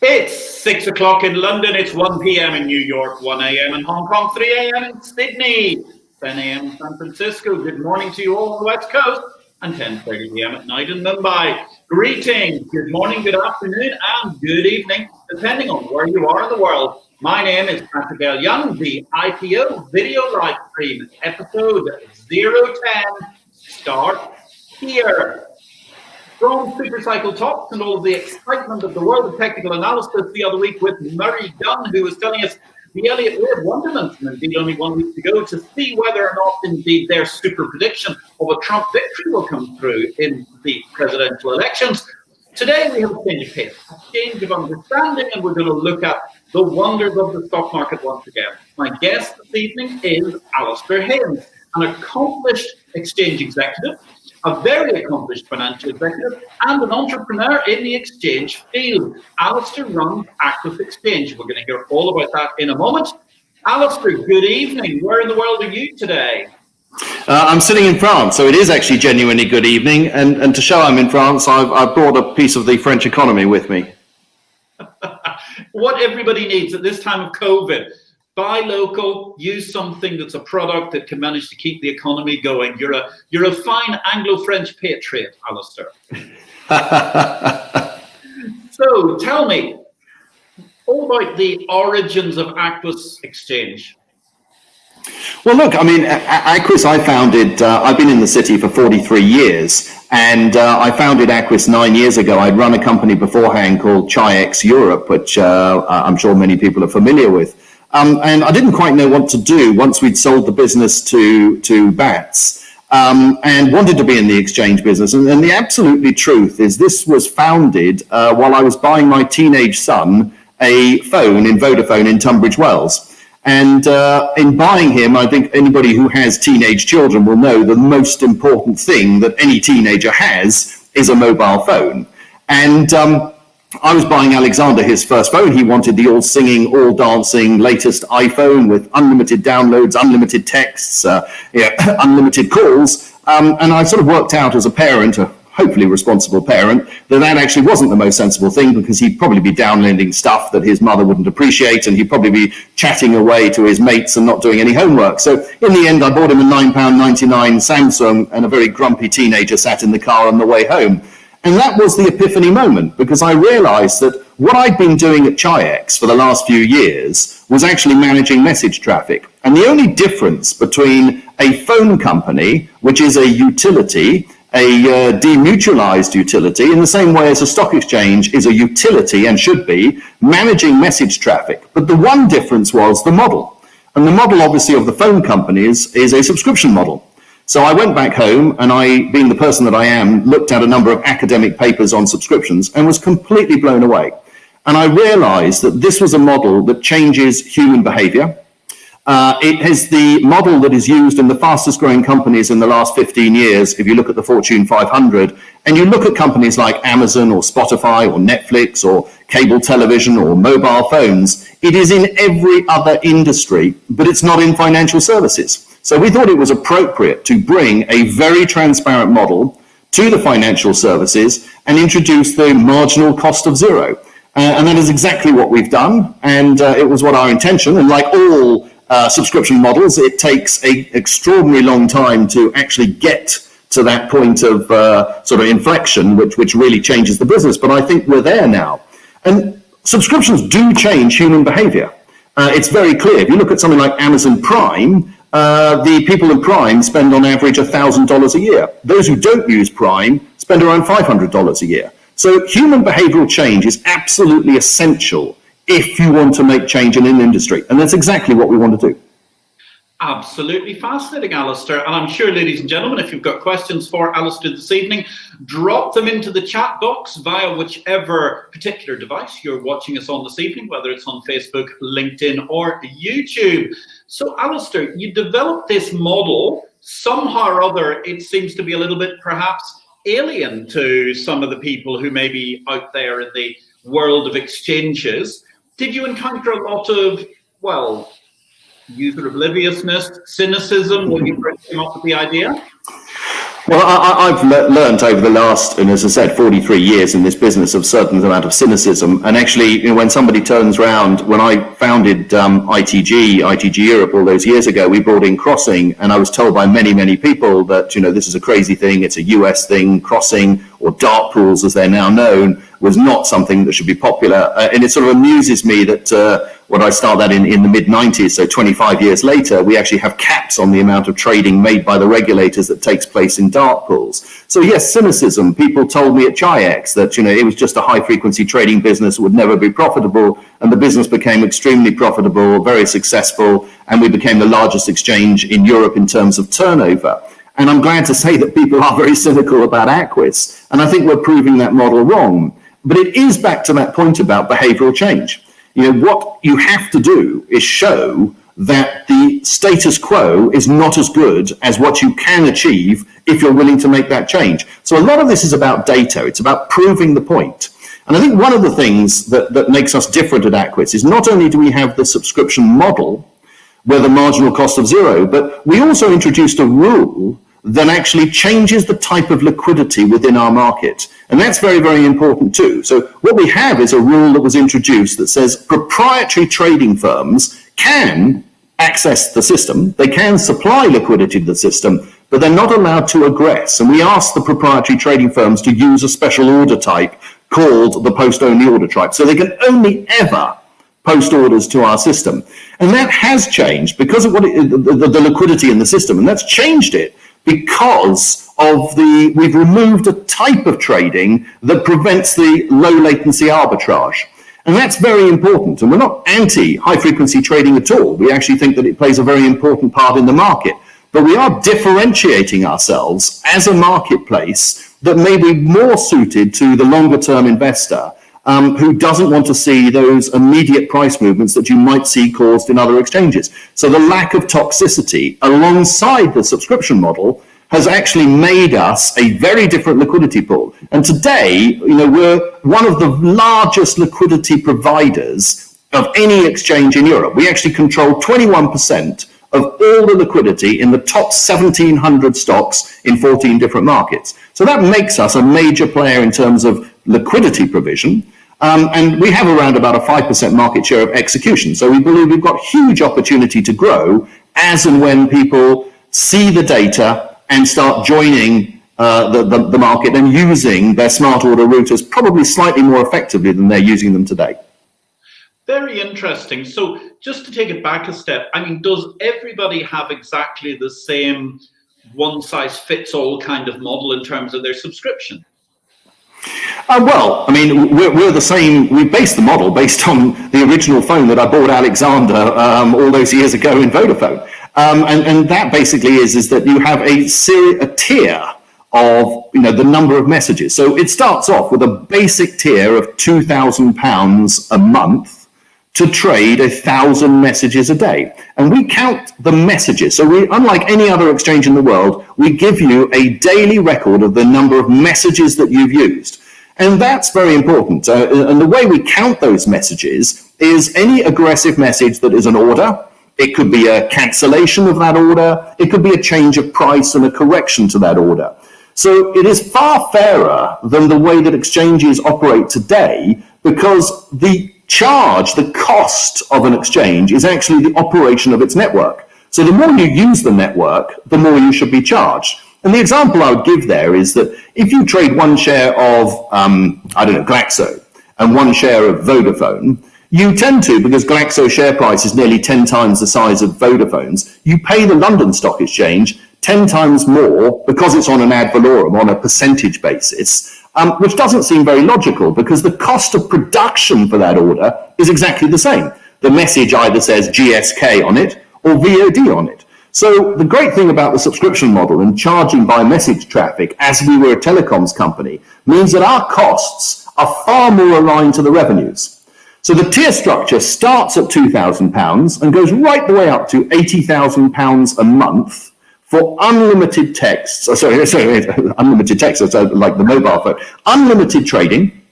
It's 6 o'clock in London, it's 1 p.m. in New York, 1 a.m. in Hong Kong, 3 a.m. in Sydney, 10 a.m. in San Francisco. Good morning to you all on the West Coast, and 10:30 p.m. at night in Mumbai. Greetings, good morning, good afternoon, and good evening, depending on where you are in the world. My name is Patrick L. Young, the IPO video live stream, episode 010, start here. From Supercycle Talks and all of the excitement of the world of technical analysis the other week with Murray Dunn, who was telling us the Elliott Wave wonderment, and indeed only 1 week to go, to see whether or not indeed their super prediction of a Trump victory will come through in the presidential elections. Today we have a change of pace, a change of understanding, and we're going to look at the wonders of the stock market once again. My guest this evening is Alasdair Haynes, an accomplished exchange executive, a very accomplished financial executive, and an entrepreneur in the exchange field. Alasdair runs Aquis Exchange. We're going to hear all about that in a moment. Alasdair, good evening. Where in the world are you today? I'm sitting in France, so it is actually genuinely good evening. And to show I'm in France, I've brought a piece of the French economy with me. What everybody needs at this time of COVID. Buy local, use something that's a product that can manage to keep the economy going. You're a fine Anglo-French patriot, Alasdair. So tell me all about the origins of Aquis Exchange. Well, look, I mean, Aquis, I founded, I've been in the city for 43 years, and I founded Aquis 9 years ago. I'd run a company beforehand called Chi-X Europe, which I'm sure many people are familiar with. And I didn't quite know what to do once we'd sold the business to Bats, and wanted to be in the exchange business. And the absolutely truth is this was founded while I was buying my teenage son a phone in Vodafone in Tunbridge Wells. And in buying him, I think anybody who has teenage children will know the most important thing that any teenager has is a mobile phone. And I was buying Alexander his first phone. He wanted the all singing, all dancing latest iPhone with unlimited downloads, unlimited texts, unlimited calls. And I sort of worked out as a parent, a hopefully responsible parent, that actually wasn't the most sensible thing, because he'd probably be downloading stuff that his mother wouldn't appreciate, and he'd probably be chatting away to his mates and not doing any homework. So in the end, I bought him a £9.99 Samsung, and a very grumpy teenager sat in the car on the way home. And that was the epiphany moment, because I realized that what I'd been doing at Chi-X for the last few years was actually managing message traffic. And the only difference between a phone company, which is a utility, a demutualized utility, in the same way as a stock exchange is a utility and should be, managing message traffic. But the one difference was the model. And the model, obviously, of the phone companies is a subscription model. So I went back home, and I, being the person that I am, looked at a number of academic papers on subscriptions and was completely blown away. And I realized that this was a model that changes human behavior. It is the model that is used in the fastest growing companies in the last 15 years. If you look at the Fortune 500, and you look at companies like Amazon or Spotify or Netflix or cable television or mobile phones, it is in every other industry, but it's not in financial services. So we thought it was appropriate to bring a very transparent model to the financial services and introduce the marginal cost of zero. And that is exactly what we've done. And it was what our intention. And like all subscription models, it takes an extraordinarily long time to actually get to that point of sort of inflection, which really changes the business. But I think we're there now. And subscriptions do change human behavior. It's very clear. If you look at something like Amazon Prime, the people in Prime spend on average $1,000 a year. Those who don't use Prime spend around $500 a year. So human behavioral change is absolutely essential if you want to make change in an industry. And that's exactly what we want to do. Absolutely fascinating, Alasdair. And I'm sure, ladies and gentlemen, if you've got questions for Alasdair this evening, drop them into the chat box via whichever particular device you're watching us on this evening, whether it's on Facebook, LinkedIn, or YouTube. So, Alasdair, you developed this model. Somehow or other, it seems to be a little bit perhaps alien to some of the people who may be out there in the world of exchanges. Did you encounter a lot of, well, user obliviousness, cynicism when you first came up with the idea? Well, I've learned over the last, and as I said, 43 years in this business, of certain amount of cynicism. And actually, when somebody turns around, when I founded ITG Europe all those years ago, we brought in crossing, and I was told by many, many people that, this is a crazy thing, it's a US thing. Crossing, or dark pools as they're now known, was not something that should be popular. And it sort of amuses me that when I started that in the mid-90s, so 25 years later, we actually have caps on the amount of trading made by the regulators that takes place in dark pools. So yes, cynicism. People told me at Chi-X that it was just a high-frequency trading business, would never be profitable, and the business became extremely profitable, very successful, and we became the largest exchange in Europe in terms of turnover. And I'm glad to say that people are very cynical about Aquis, and I think we're proving that model wrong. But it is back to that point about behavioral change. What you have to do is show that the status quo is not as good as what you can achieve if you're willing to make that change. So a lot of this is about data. It's about proving the point. And I think one of the things that makes us different at Aquis is not only do we have the subscription model where the marginal cost of zero, but we also introduced a rule that actually changes the type of liquidity within our market. And that's very, very important too. So what we have is a rule that was introduced that says proprietary trading firms can access the system, they can supply liquidity to the system, but they're not allowed to aggress. And we ask the proprietary trading firms to use a special order type called the post-only order type. So they can only ever post orders to our system. And that has changed because of the liquidity in the system. And that's changed it because of we've removed a type of trading that prevents the low latency arbitrage. And that's very important. And we're not anti high frequency trading at all. We actually think that it plays a very important part in the market. But we are differentiating ourselves as a marketplace that may be more suited to the longer term investor who doesn't want to see those immediate price movements that you might see caused in other exchanges. So the lack of toxicity alongside the subscription model has actually made us a very different liquidity pool. And today, we're one of the largest liquidity providers of any exchange in Europe. We actually control 21% of all the liquidity in the top 1,700 stocks in 14 different markets. So that makes us a major player in terms of liquidity provision. And we have around about a 5% market share of execution. So we believe we've got huge opportunity to grow as and when people see the data and start joining the market and using their smart order routers probably slightly more effectively than they're using them today. Very interesting. So just to take it back a step, does everybody have exactly the same one-size-fits-all kind of model in terms of their subscription? We're the same. We based the model based on the original phone that I bought Alexander all those years ago in Vodafone. And that basically is that you have a tier of the number of messages. So it starts off with a basic tier of £2,000 a month to trade 1,000 messages a day. And we count the messages. So we, unlike any other exchange in the world, we give you a daily record of the number of messages that you've used. And that's very important. And the way we count those messages is any aggressive message that is an order. It could be a cancellation of that order. It could be a change of price and a correction to that order. So it is far fairer than the way that exchanges operate today, because the cost of an exchange is actually the operation of its network. So the more you use the network, the more you should be charged. And the example I would give there is that if you trade one share of, Glaxo and one share of Vodafone, you tend to, because Glaxo share price is nearly 10 times the size of Vodafone's, you pay the London Stock Exchange 10 times more because it's on an ad valorem, on a percentage basis, which doesn't seem very logical because the cost of production for that order is exactly the same. The message either says GSK on it or VOD on it. So the great thing about the subscription model and charging by message traffic, as we were a telecoms company, means that our costs are far more aligned to the revenues. So the tier structure starts at £2,000 and goes right the way up to £80,000 a month for unlimited texts. Unlimited text, so like the mobile phone. Unlimited trading,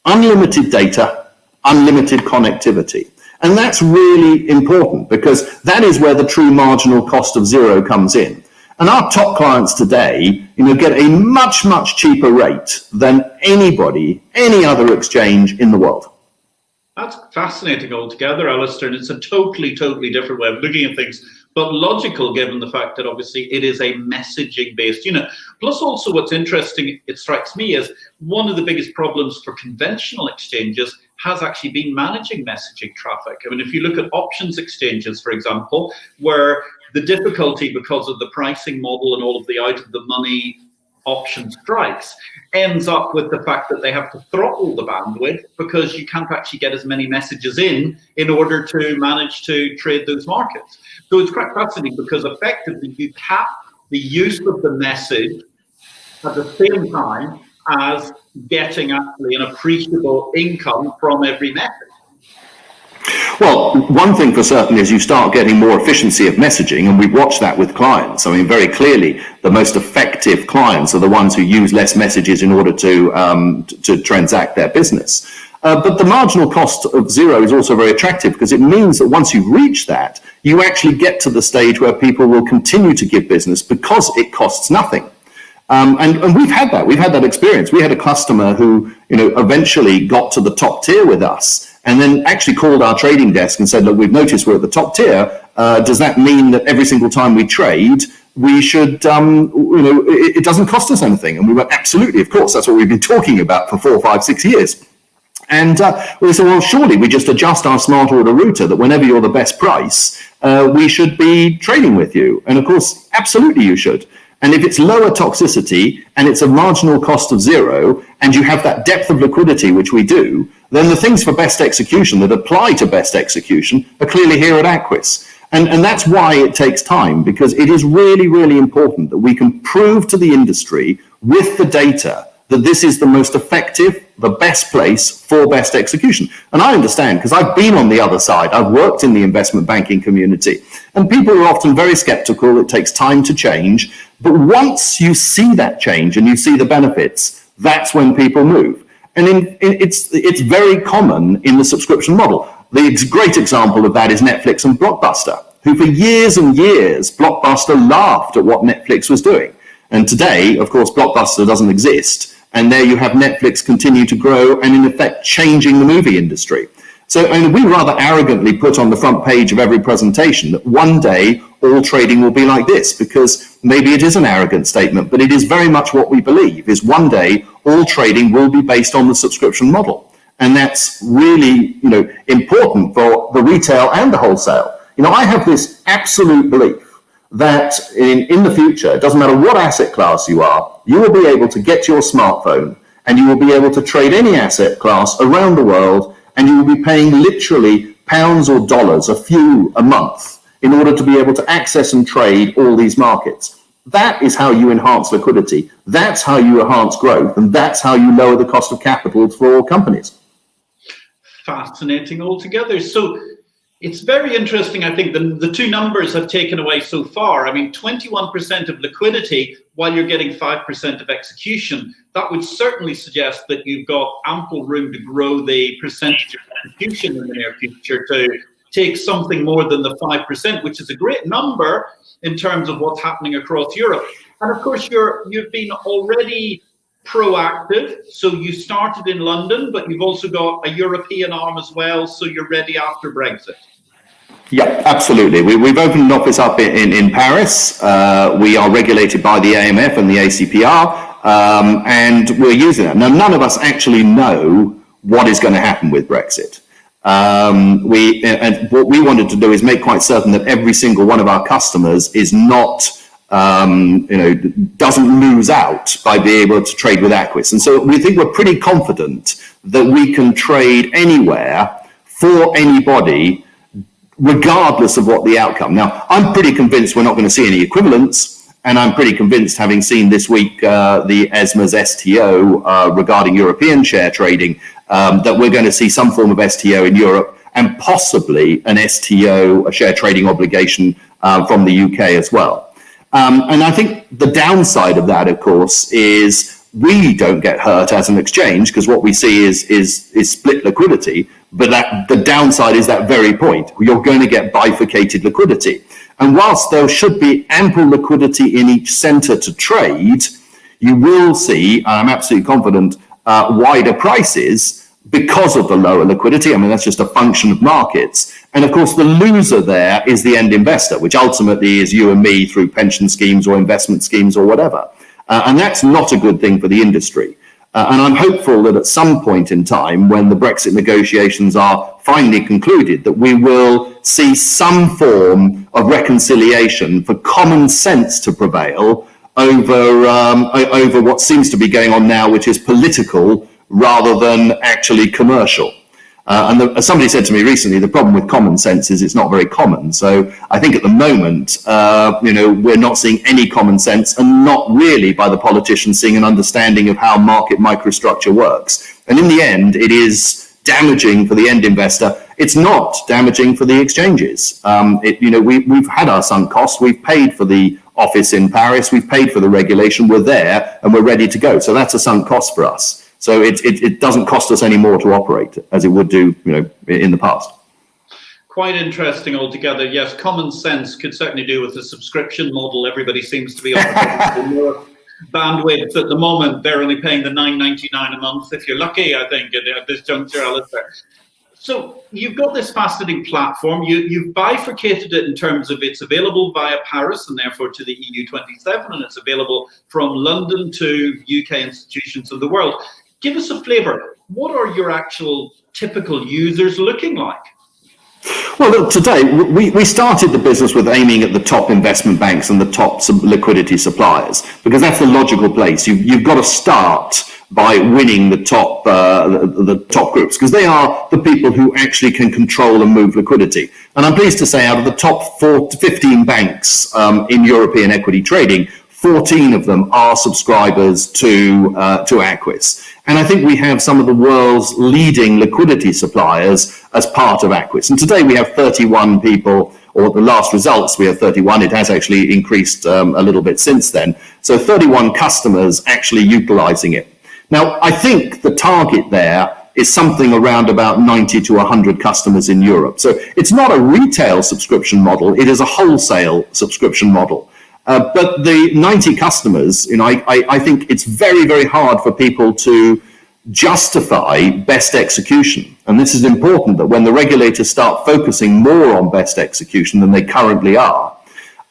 unlimited data, unlimited connectivity. And that's really important because that is where the true marginal cost of zero comes in. And our top clients today, get a much, much cheaper rate than any other exchange in the world. That's fascinating altogether, Alasdair, and it's a totally, totally different way of looking at things, but logical given the fact that obviously it is a messaging-based unit. Plus also what's interesting, it strikes me, is one of the biggest problems for conventional exchanges has actually been managing messaging traffic. I mean, if you look at options exchanges, for example, where the difficulty because of the pricing model and all of the out-of-the-money option strikes ends up with the fact that they have to throttle the bandwidth because you can't actually get as many messages in order to manage to trade those markets. So it's quite fascinating because effectively you cap the use of the message at the same time as getting actually an appreciable income from every message. Well, one thing for certain is you start getting more efficiency of messaging, and we watch that with clients. I mean, very clearly, the most effective clients are the ones who use less messages in order to transact their business. But the marginal cost of zero is also very attractive because it means that once you reach that, you actually get to the stage where people will continue to give business because it costs nothing. And we've had that. We've had that experience. We had a customer who, eventually got to the top tier with us and then actually called our trading desk and said, look, we've noticed we're at the top tier. Does that mean that every single time we trade, we should, it doesn't cost us anything? And we went, absolutely, of course. That's what we've been talking about for 4, 5, 6 years. And we said, well, surely we just adjust our smart order router that whenever you're the best price, we should be trading with you. And of course, absolutely you should. And if it's lower toxicity and it's a marginal cost of zero and you have that depth of liquidity, which we do, then the things for best execution that apply to best execution are clearly here at Aquis. And that's why it takes time, because it is really, really important that we can prove to the industry with the data that this is the most effective, the best place for best execution. And I understand, because I've been on the other side. I've worked in the investment banking community, and people are often very skeptical. It takes time to change. But once you see that change and you see the benefits, that's when people move. And it's very common in the subscription model. The great example of that is Netflix and Blockbuster, who for years and years, Blockbuster laughed at what Netflix was doing. And today, of course, Blockbuster doesn't exist. And there you have Netflix continue to grow and in effect changing the movie industry. So we rather arrogantly put on the front page of every presentation that one day all trading will be like this, because maybe it is an arrogant statement, but it is very much what we believe, is one day all trading will be based on the subscription model. And that's really, important for the retail and the wholesale. I have this absolute belief that in the future, it doesn't matter what asset class you are, you will be able to get your smartphone and you will be able to trade any asset class around the world, and you will be paying literally pounds or dollars, a few a month, in order to be able to access and trade all these markets. That is how you enhance liquidity. That's how you enhance growth. And that's how you lower the cost of capital for companies. Fascinating altogether. So it's very interesting. I think the two numbers I've taken away so far, 21% of liquidity while you're getting 5% of execution, that would certainly suggest that you've got ample room to grow the percentage of execution in the near future to take something more than the 5%, which is a great number in terms of what's happening across Europe. And of course, you've been already proactive. So you started in London, but you've also got a European arm as well. So you're ready after Brexit. Yeah, absolutely. We've opened an office up in Paris. We are regulated by the AMF and the ACPR, and we're using that. Now, none of us actually know what is going to happen with Brexit. And what we wanted to do is make quite certain that every single one of our customers is not, doesn't lose out by being able to trade with Aquis. And so we think we're pretty confident that we can trade anywhere for anybody, regardless of what the outcome. Now, I'm pretty convinced we're not going to see any equivalents, and I'm pretty convinced, having seen this week the ESMA's STO regarding European share trading, that we're going to see some form of STO in Europe and possibly an STO, a share trading obligation from the UK as well. And I think the downside of that, of course, is we don't get hurt as an exchange, because what we see is split liquidity. But the downside is that very point. You're going to get bifurcated liquidity. And whilst there should be ample liquidity in each center to trade, you will see, I'm absolutely confident, wider prices because of the lower liquidity. I mean, that's just a function of markets. And of course, the loser there is the end investor, which ultimately is you and me through pension schemes or investment schemes or whatever. And that's not a good thing for the industry. And I'm hopeful that at some point in time, when the Brexit negotiations are finally concluded, that we will see some form of reconciliation for common sense to prevail over what seems to be going on now, which is political rather than actually commercial. As somebody said to me recently, the problem with common sense is it's not very common. So I think at the moment, we're not seeing any common sense, and not really by the politicians seeing an understanding of how market microstructure works. And in the end, it is damaging for the end investor. It's not damaging for the exchanges. We've had our sunk costs. We've paid for the office in Paris. We've paid for the regulation. We're there and we're ready to go. So that's a sunk cost for us. So it doesn't cost us any more to operate as it would do, in the past. Quite interesting altogether. Yes, common sense could certainly do with the subscription model. Everybody seems to be on more bandwidth at the moment. They're only paying the $9.99 a month if you're lucky, I think, at this juncture, Alasdair. So you've got this fascinating platform. You've bifurcated it in terms of it's available via Paris and therefore to the EU27, and it's available from London to UK institutions of the world. Give us a flavour. What are your actual typical users looking like? Well, look, today we started the business with aiming at the top investment banks and the top liquidity suppliers, because that's the logical place. You've got to start by winning the top groups, because they are the people who actually can control and move liquidity. And I'm pleased to say, out of the top 15 banks in European equity trading, 14 of them are subscribers to Aquis. And I think we have some of the world's leading liquidity suppliers as part of Aquis. And today we have 31 people, or the last results we have 31. It has actually increased a little bit since then. So 31 customers actually utilizing it. Now, I think the target there is something around about 90 to 100 customers in Europe. So it's not a retail subscription model. It is a wholesale subscription model. But the 90 customers, I think it's very, very hard for people to justify best execution. And this is important, that when the regulators start focusing more on best execution than they currently are,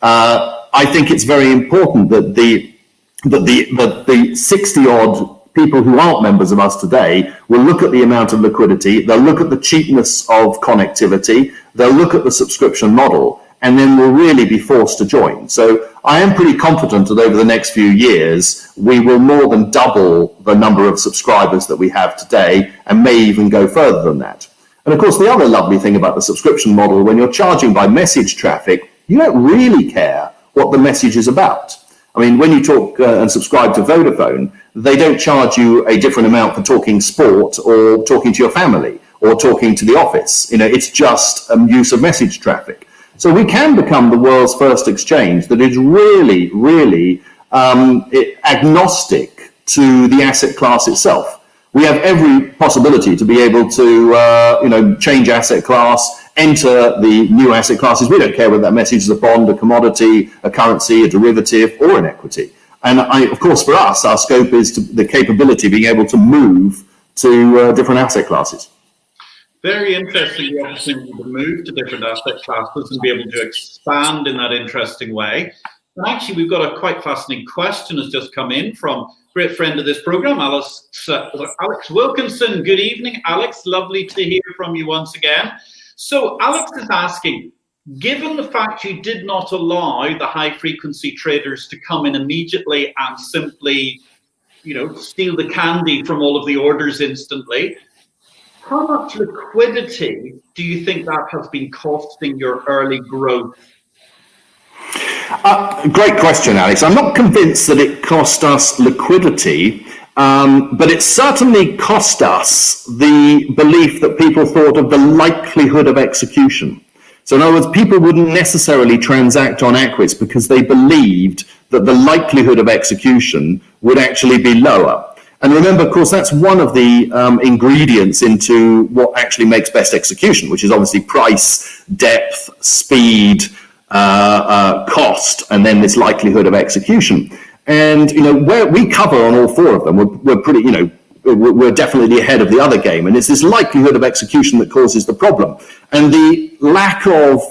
I think it's very important that the 60 odd people who aren't members of us today will look at the amount of liquidity, they'll look at the cheapness of connectivity, they'll look at the subscription model, and then we'll really be forced to join. So I am pretty confident that over the next few years, we will more than double the number of subscribers that we have today, and may even go further than that. And of course, the other lovely thing about the subscription model, when you're charging by message traffic, you don't really care what the message is about. I mean, when you talk and subscribe to Vodafone, they don't charge you a different amount for talking sport or talking to your family or talking to the office. It's just use of message traffic. So we can become the world's first exchange that is really, really agnostic to the asset class itself. We have every possibility to be able to, change asset class, enter the new asset classes. We don't care whether that message is a bond, a commodity, a currency, a derivative, or an equity. And of course, for us, our scope is the capability of being able to move to different asset classes. Very interesting, the opportunity to move to different asset classes and be able to expand in that interesting way. And actually, we've got a quite fascinating question has just come in from a great friend of this program, Alex Wilkinson. Good evening, Alex. Lovely to hear from you once again. So Alex is asking, given the fact you did not allow the high-frequency traders to come in immediately and simply, steal the candy from all of the orders instantly, how much liquidity do you think that has been costing your early growth? Great question, Alex. I'm not convinced that it cost us liquidity, but it certainly cost us the belief that people thought of the likelihood of execution. So in other words, people wouldn't necessarily transact on Aquis because they believed that the likelihood of execution would actually be lower. And remember, of course, that's one of the ingredients into what actually makes best execution, which is obviously price, depth, speed, cost, and then this likelihood of execution. And, where we cover on all four of them, we're pretty, we're definitely ahead of the other game. And it's this likelihood of execution that causes the problem. And the lack of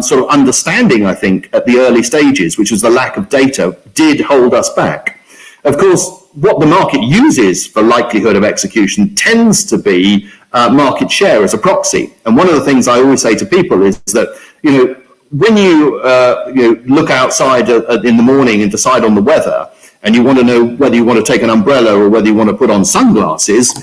sort of understanding, I think, at the early stages, which was the lack of data, did hold us back. Of course, what the market uses for likelihood of execution tends to be market share as a proxy. And one of the things I always say to people is that, when you look outside in the morning and decide on the weather, and you want to know whether you want to take an umbrella or whether you want to put on sunglasses,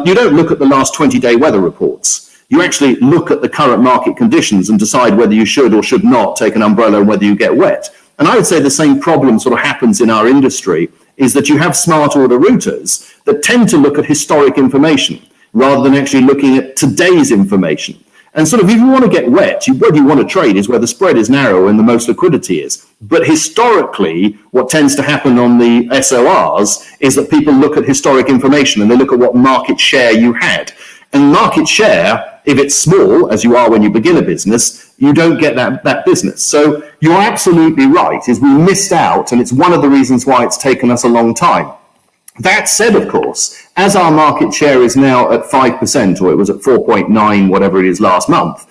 you don't look at the last 20-day weather reports. You actually look at the current market conditions and decide whether you should or should not take an umbrella and whether you get wet. And I would say the same problem sort of happens in our industry, is that you have smart order routers that tend to look at historic information rather than actually looking at today's information. And sort of, if you want to get wet, where you want to trade is where the spread is narrow and the most liquidity is. But historically, what tends to happen on the SORs is that people look at historic information and they look at what market share you had. And market share, if it's small, as you are when you begin a business, you don't get that business. So you're absolutely right, is we missed out, and it's one of the reasons why it's taken us a long time. That said, of course, as our market share is now at 5%, or it was at 4.9, whatever it is last month,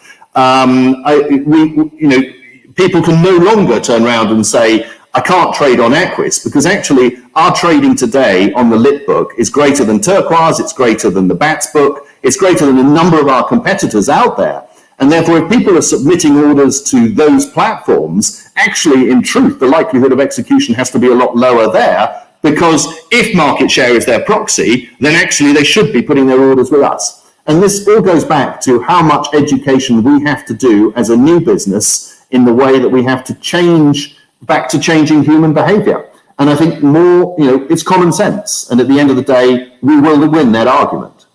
people can no longer turn around and say, I can't trade on Aquis, because actually our trading today on the lit book is greater than Turquoise, it's greater than the BATS book, it's greater than a number of our competitors out there. And therefore, if people are submitting orders to those platforms, actually, in truth, the likelihood of execution has to be a lot lower there, because if market share is their proxy, then actually they should be putting their orders with us. And this all goes back to how much education we have to do as a new business in the way that we have to change back to changing human behavior. And I think more, it's common sense. And at the end of the day, we will win that argument.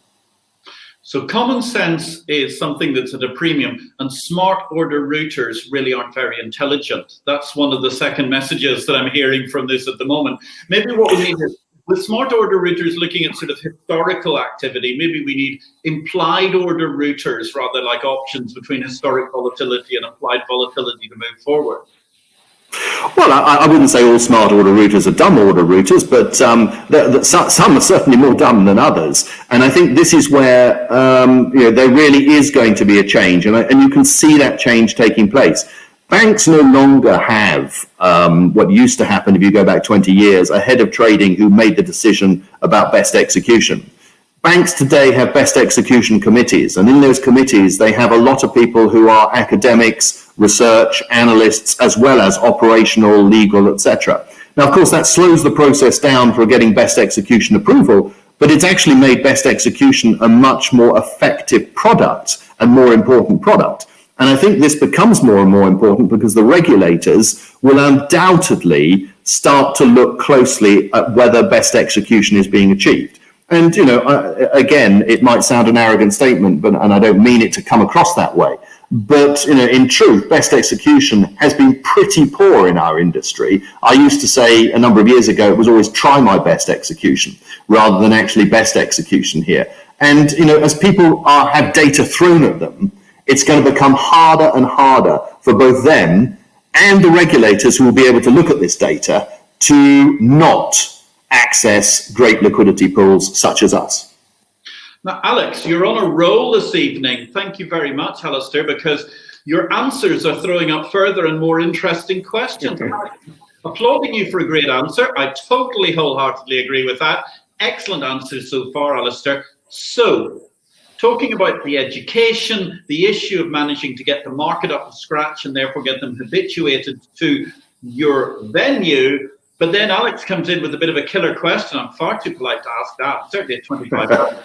So common sense is something that's at a premium, and smart order routers really aren't very intelligent. That's one of the second messages that I'm hearing from this at the moment. Maybe what we need is, with smart order routers looking at sort of historical activity, maybe we need implied order routers rather like options between historic volatility and implied volatility to move forward. Well, I wouldn't say all smart order routers are dumb order routers, but some are certainly more dumb than others. And I think this is where there really is going to be a change, and you can see that change taking place. Banks no longer have what used to happen if you go back 20 years, a head of trading who made the decision about best execution. Banks today have best execution committees, and in those committees they have a lot of people who are academics, research, analysts, as well as operational, legal, etc. Now, of course, that slows the process down for getting best execution approval, but it's actually made best execution a much more effective product and more important product. And I think this becomes more and more important because the regulators will undoubtedly start to look closely at whether best execution is being achieved. And, again, it might sound an arrogant statement, and I don't mean it to come across that way. But, in truth, best execution has been pretty poor in our industry. I used to say a number of years ago, it was always try my best execution rather than actually best execution here. And, as people have data thrown at them, it's going to become harder and harder for both them and the regulators who will be able to look at this data to not access great liquidity pools such as us. Now, Alex, you're on a roll this evening. Thank you very much, Alasdair, because your answers are throwing up further and more interesting questions. Applauding you for a great answer. I totally wholeheartedly agree with that. Excellent answers so far, Alasdair. So, talking about the education, the issue of managing to get the market up to scratch and therefore get them habituated to your venue. But then Alex comes in with a bit of a killer question. I'm far too polite to ask that. Certainly at 25 hours.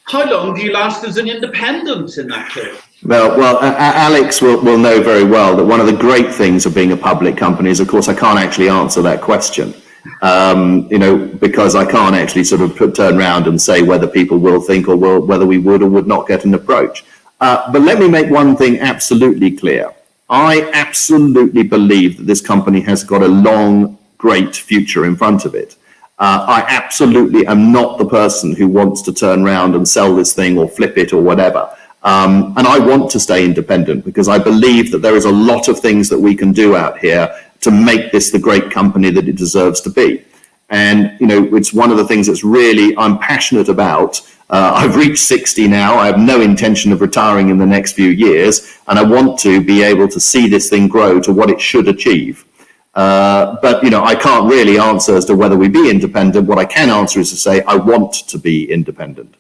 How long do you last as an independent in that case? Well, Alex will know very well that one of the great things of being a public company is, of course, I can't actually answer that question. Because I can't actually sort of turn around and say whether people will think or whether we would or would not get an approach. But let me make one thing absolutely clear. I absolutely believe that this company has got a long, great future in front of it. I absolutely am not the person who wants to turn around and sell this thing or flip it or whatever. And I want to stay independent because I believe that there is a lot of things that we can do out here to make this the great company that it deserves to be. And, it's one of the things that's really I'm passionate about. I've reached 60 now. I have no intention of retiring in the next few years. And I want to be able to see this thing grow to what it should achieve. But I can't really answer as to whether we be independent. What I can answer is to say I want to be independent.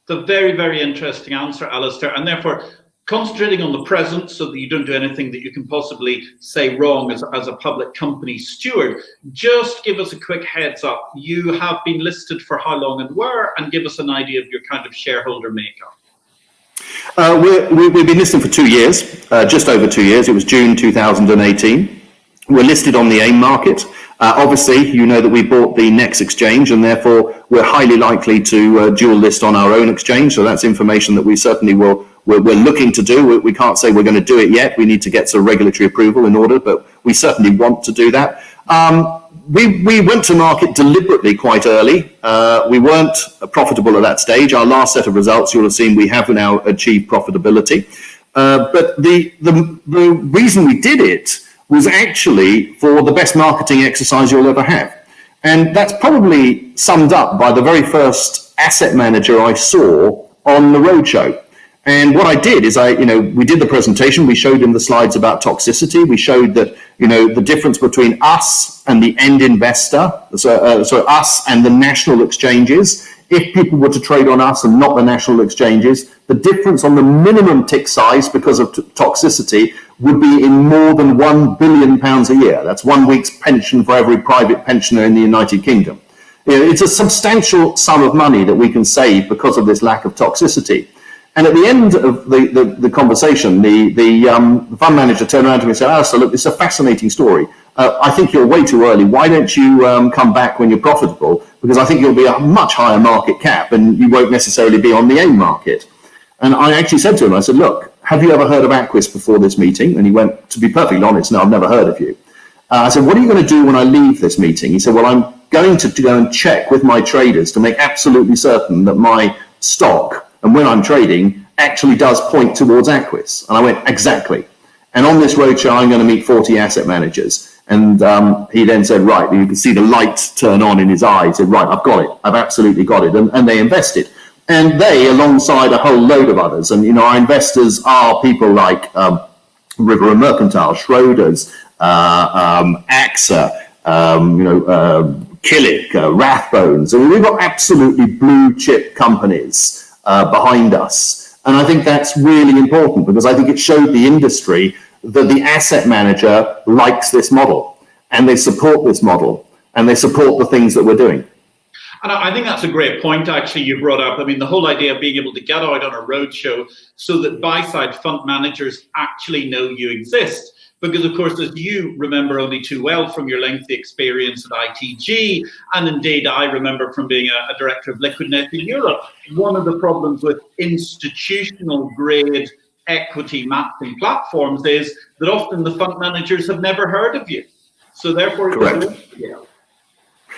It's a very, very interesting answer, Alasdair, and therefore concentrating on the present so that you don't do anything that you can possibly say wrong as a public company steward. Just give us a quick heads up. You have been listed for how long and where, and give us an idea of your kind of shareholder makeup. We've been listed for 2 years, just over 2 years. It was June 2018. We're listed on the AIM market. Obviously, you know that we bought the NEX Exchange, and therefore we're highly likely to dual list on our own exchange. So that's information that we certainly we're looking to do. We can't say we're going to do it yet. We need to get some regulatory approval in order, but we certainly want to do that. We went to market deliberately quite early. We weren't profitable at that stage. Our last set of results, you'll have seen we have now achieved profitability. But the reason we did it was actually for the best marketing exercise you'll ever have. And that's probably summed up by the very first asset manager I saw on the roadshow. And what I did is we did the presentation, we showed him the slides about toxicity, we showed that, the difference between us and the end investor, so us and the national exchanges. If people were to trade on us and not the national exchanges, the difference on the minimum tick size because of toxicity would be in more than £1 billion a year. That's 1 week's pension for every private pensioner in the United Kingdom. It's a substantial sum of money that we can save because of this lack of toxicity. And at the end of the conversation, the fund manager turned around to me and said, "Alasdair, look, it's a fascinating story. I think you're way too early. Why don't you come back when you're profitable? Because I think you'll be a much higher market cap and you won't necessarily be on the AIM market." And I actually said to him, I said, "Look, have you ever heard of Aquis before this meeting?" And he went, "To be perfectly honest, no, I've never heard of you." I said, "What are you going to do when I leave this meeting?" He said, "Well, I'm going to go and check with my traders to make absolutely certain that my stock, and when I'm trading, actually does point towards Aquis." And I went, "Exactly. And on this roadshow, I'm going to meet 40 asset managers." And he then said, "Right," you can see the light turn on in his eye. He said, "Right, I've got it. I've absolutely got it." And they invested. And they, alongside a whole load of others, and our investors are people like River and Mercantile, Schroders, AXA, Killick, Rathbones. And we've got absolutely blue chip companies behind us. And I think that's really important because I think it showed the industry that the asset manager likes this model and they support this model and they support the things that we're doing. And I think that's a great point, actually, you brought up. I mean, the whole idea of being able to get out on a roadshow so that buy-side fund managers actually know you exist. Because, of course, as you remember only too well from your lengthy experience at ITG, and indeed I remember from being a director of LiquidNet in Europe, one of the problems with institutional grade equity matching platforms is that often the fund managers have never heard of you. So therefore, correct.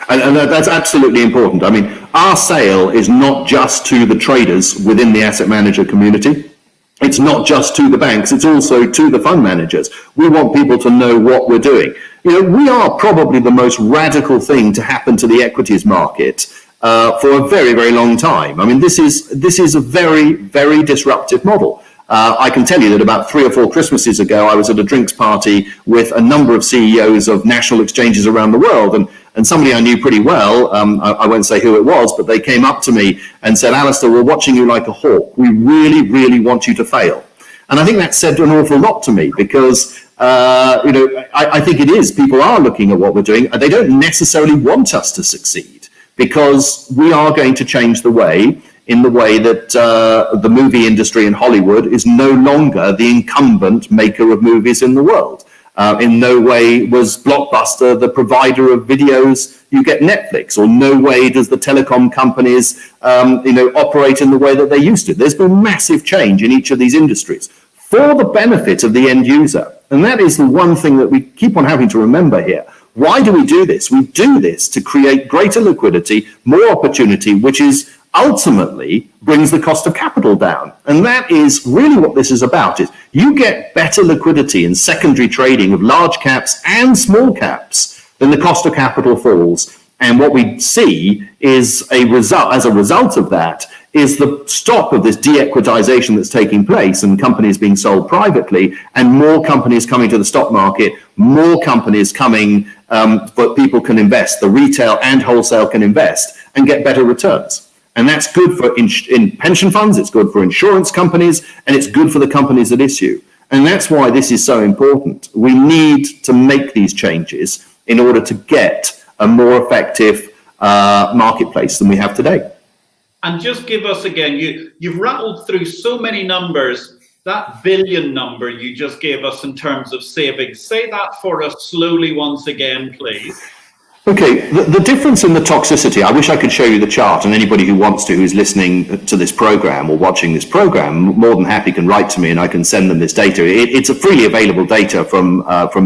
And that's absolutely important. I mean, our sale is not just to the traders within the asset manager community. It's not just to the banks, it's also to the fund managers. We want people to know what we're doing. We are probably the most radical thing to happen to the equities market for a very, very long time. I mean, this is a very, very disruptive model. I can tell you that about 3 or 4 Christmases ago, I was at a drinks party with a number of CEOs of national exchanges around the world, and somebody I knew pretty well, I won't say who it was, but they came up to me and said, "Alasdair, we're watching you like a hawk. We really, really want you to fail." And I think that said an awful lot to me because, I think it is. People are looking at what we're doing. They don't necessarily want us to succeed because we are going to change the way that the movie industry in Hollywood is no longer the incumbent maker of movies in the world. In no way was Blockbuster the provider of videos. You get Netflix, or no way does the telecom companies, operate in the way that they used to. There's been massive change in each of these industries for the benefit of the end user. And that is the one thing that we keep on having to remember here. Why do we do this? We do this to create greater liquidity, more opportunity, which is ultimately brings the cost of capital down. And that is really what this is about, is you get better liquidity in secondary trading of large caps and small caps, then the cost of capital falls. And what we see is as a result of that, is the stop of this de-equitization that's taking place and companies being sold privately, and more companies coming to the stock market, more companies coming but people can invest, the retail and wholesale can invest and get better returns. And that's good for in pension funds, it's good for insurance companies, and it's good for the companies that issue. And that's why this is so important. We need to make these changes in order to get a more effective marketplace than we have today. And just give us again, you've rattled through so many numbers. That billion number you just gave us in terms of savings, say that for us slowly once again, please. Okay, the difference in the toxicity, I wish I could show you the chart, and anybody who wants to, who's listening to this program or watching this program, more than happy can write to me and I can send them this data. It's a freely available data from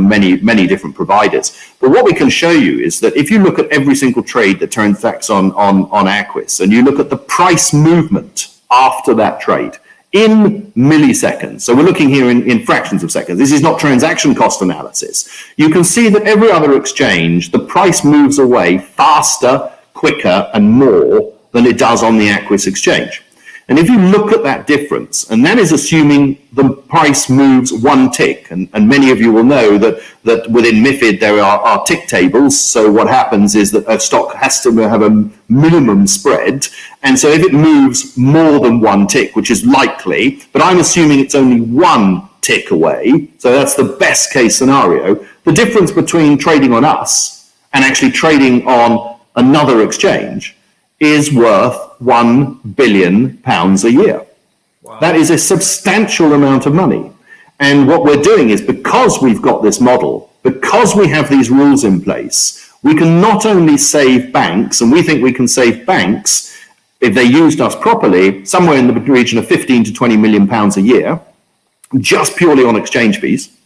many different providers. But what we can show you is that if you look at every single trade that transacts on Aquis, and you look at the price movement after that trade, in milliseconds. So we're looking here in fractions of seconds. This is not transaction cost analysis. You can see that every other exchange, the price moves away faster, quicker, and more than it does on the Aquis Exchange. And if you look at that difference, and that is assuming the price moves one tick, and many of you will know that within MiFID there are tick tables. So what happens is that a stock has to have a minimum spread. And so if it moves more than one tick, which is likely, but I'm assuming it's only one tick away, so that's the best case scenario, the difference between trading on us and actually trading on another exchange is worth £1 billion a year. Wow. That is a substantial amount of money. And what we're doing is, because we've got this model, because we have these rules in place, we can not only save banks, and we think we can save banks, if they used us properly, somewhere in the region of 15 to 20 million pounds a year, just purely on exchange fees,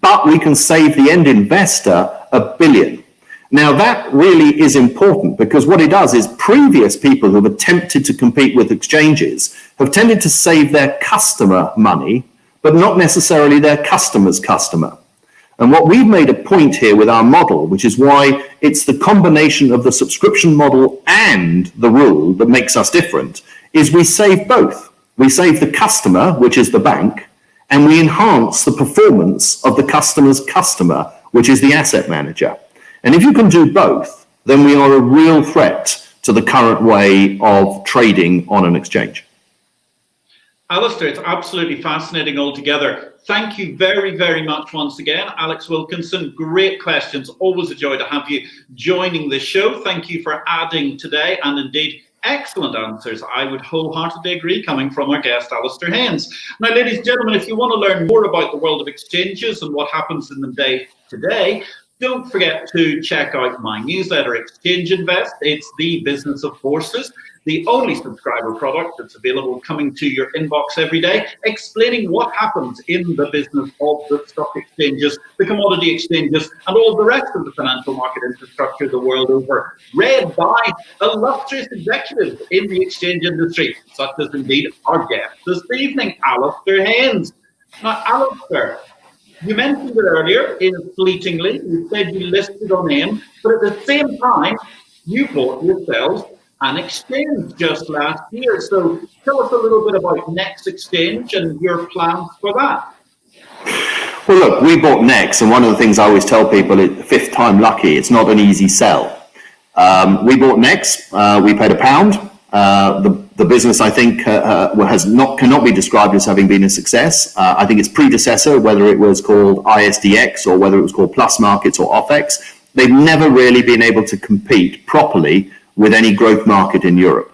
but we can save the end investor £1 billion. Now, that really is important, because what it does is previous people who have attempted to compete with exchanges have tended to save their customer money, but not necessarily their customer's customer. And what we've made a point here with our model, which is why it's the combination of the subscription model and the rule that makes us different, is we save both. We save the customer, which is the bank, and we enhance the performance of the customer's customer, which is the asset manager. And if you can do both, then we are a real threat to the current way of trading on an exchange. Alasdair, it's absolutely fascinating altogether. Thank you very, very much once again, Alex Wilkinson. Great questions. Always a joy to have you joining the show. Thank you for adding today, and indeed excellent answers. I would wholeheartedly agree, coming from our guest, Alasdair Haynes. Now, ladies and gentlemen, if you want to learn more about the world of exchanges and what happens in the day today, don't forget to check out my newsletter, Exchange Invest. It's the business of horses, the only subscriber product that's available, coming to your inbox every day, explaining what happens in the business of the stock exchanges, the commodity exchanges, and all the rest of the financial market infrastructure the world over, read by illustrious executives in the exchange industry, such as indeed our guest this evening, Alasdair Haynes. Now, Alasdair, you mentioned it earlier, fleetingly, you said you listed on AIM, but at the same time, you bought yourselves an exchange just last year. So tell us a little bit about NEX Exchange and your plans for that. Well, look, we bought NEX, and one of the things I always tell people is fifth time lucky. It's not an easy sell. We bought NEX, we paid £1. The business, I think, cannot be described as having been a success. I think its predecessor, whether it was called ISDX or whether it was called Plus Markets or OFX, they've never really been able to compete properly with any growth market in Europe.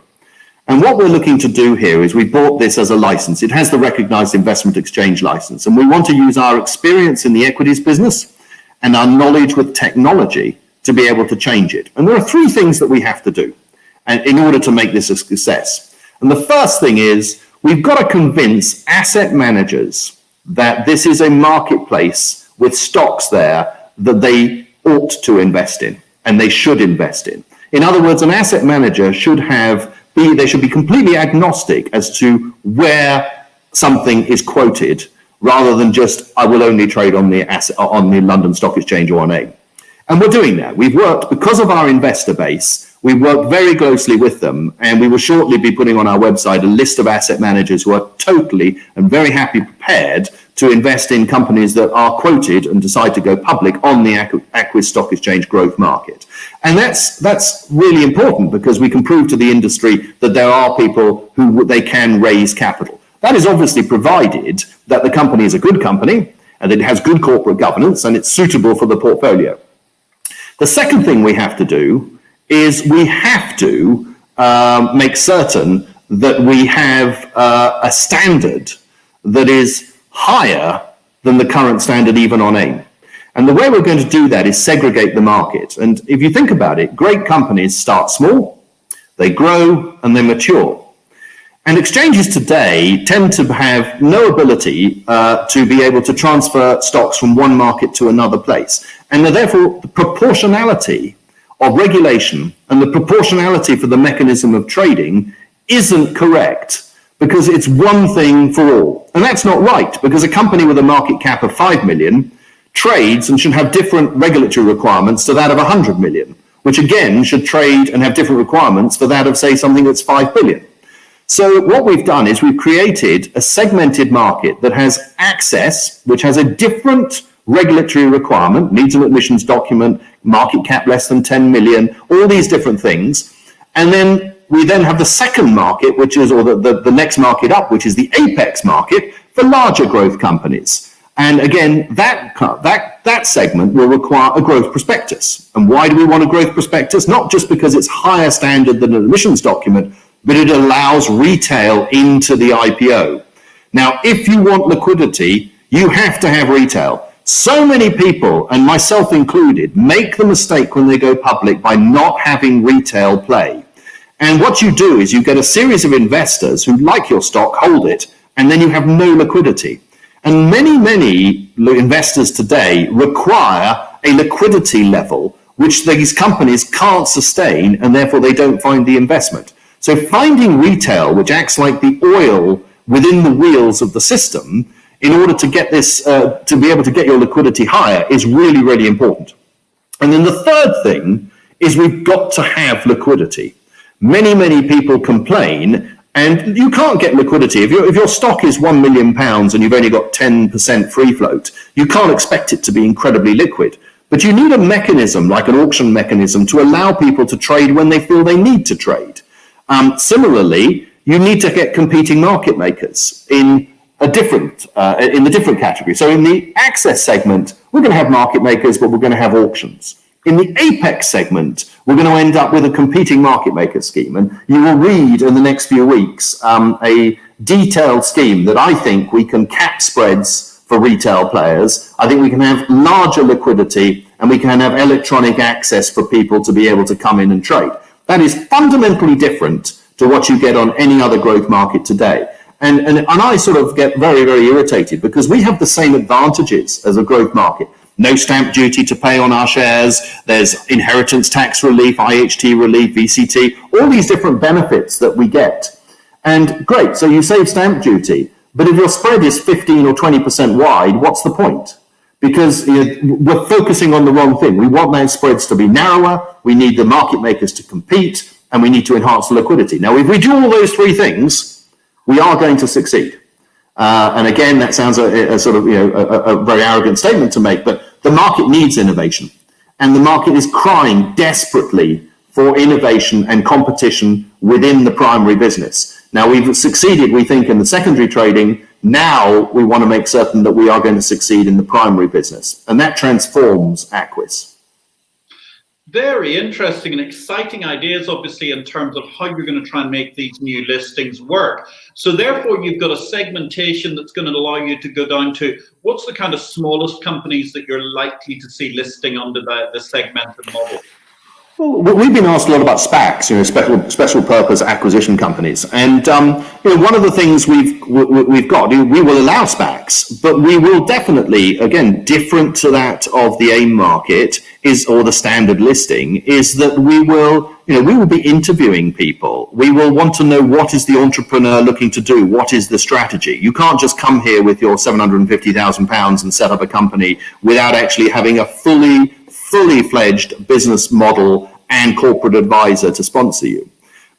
And what we're looking to do here is we bought this as a license. It has the recognized investment exchange license, and we want to use our experience in the equities business and our knowledge with technology to be able to change it. And there are three things that we have to do in order to make this a success. And the first thing is we've got to convince asset managers that this is a marketplace with stocks there that they ought to invest in and they should invest in. In other words, an asset manager should have they should be completely agnostic as to where something is quoted, rather than just, I will only trade on the London Stock Exchange or on AIM. And we're doing that. We've worked, because of our investor base, we've worked very closely with them, and we will shortly be putting on our website a list of asset managers who are totally and very happy prepared to invest in companies that are quoted and decide to go public on the Aquis Stock Exchange growth market. And that's really important, because we can prove to the industry that there are people who they can raise capital. That is obviously provided that the company is a good company and that it has good corporate governance and it's suitable for the portfolio. The second thing we have to do is we have to make certain that we have a standard that is higher than the current standard even on AIM. And the way we're going to do that is segregate the market. And if you think about it, great companies start small, they grow, and they mature. And exchanges today tend to have no ability to be able to transfer stocks from one market to another place. And therefore, the proportionality of regulation and the proportionality for the mechanism of trading isn't correct, because it's one thing for all. And that's not right, because a company with a market cap of 5 million trades and should have different regulatory requirements to that of 100 million, which again should trade and have different requirements for that of, say, something that's 5 billion. So what we've done is we've created a segmented market that has access, which has a different regulatory requirement, needs an admissions document, market cap less than 10 million, all these different things. And then we then have the second market, which is, or the next market up, which is the apex market for larger growth companies. And again, that segment will require a growth prospectus. And why do we want a growth prospectus? Not just because it's higher standard than an admissions document, but it allows retail into the IPO. Now, if you want liquidity, you have to have retail. So many people, and myself included, make the mistake when they go public by not having retail play. And what you do is you get a series of investors who like your stock, hold it, and then you have no liquidity. And many investors today require a liquidity level which these companies can't sustain, and therefore they don't find the investment. So finding retail, which acts like the oil within the wheels of the system, in order to get this, to be able to get your liquidity higher, is really, really important. And then the third thing is we've got to have liquidity. Many people complain, and you can't get liquidity. If your stock is £1 million and you've only got 10% free float, you can't expect it to be incredibly liquid. But you need a mechanism, like an auction mechanism, to allow people to trade when they feel they need to trade. Similarly, you need to get competing market makers in the different category. So in the access segment, we're going to have market makers, but we're going to have auctions. In the apex segment, we're going to end up with a competing market maker scheme. And you will read in the next few weeks a detailed scheme that I think we can cap spreads for retail players. I think we can have larger liquidity, and we can have electronic access for people to be able to come in and trade. That is fundamentally different to what you get on any other growth market today. And I sort of get very, very irritated, because we have the same advantages as a growth market. No stamp duty to pay on our shares. There's inheritance tax relief, IHT relief, VCT, all these different benefits that we get. And great, so you save stamp duty, but if your spread is 15 or 20% wide, what's the point? Because we're focusing on the wrong thing. We want those spreads to be narrower, we need the market makers to compete, and we need to enhance the liquidity. Now, if we do all those three things, we are going to succeed. And again, that sounds a sort of a very arrogant statement to make, but the market needs innovation, and the market is crying desperately for innovation and competition within the primary business. Now, we've succeeded, we think, in the secondary trading. Now we want to make certain that we are going to succeed in the primary business, and that transforms Aquis. Very interesting and exciting ideas, obviously, in terms of how you're going to try and make these new listings work. So therefore, you've got a segmentation that's going to allow you to go down to what's the kind of smallest companies that you're likely to see listing under the segmented model? Well, we've been asked a lot about SPACs, special purpose acquisition companies, and one of the things we've got, we will allow SPACs, but we will definitely, again, different to that of the AIM market or the standard listing, is that we will be interviewing people. We will want to know what is the entrepreneur looking to do, what is the strategy. You can't just come here with your £750,000 and set up a company without actually having a fully fledged business model and corporate advisor to sponsor you.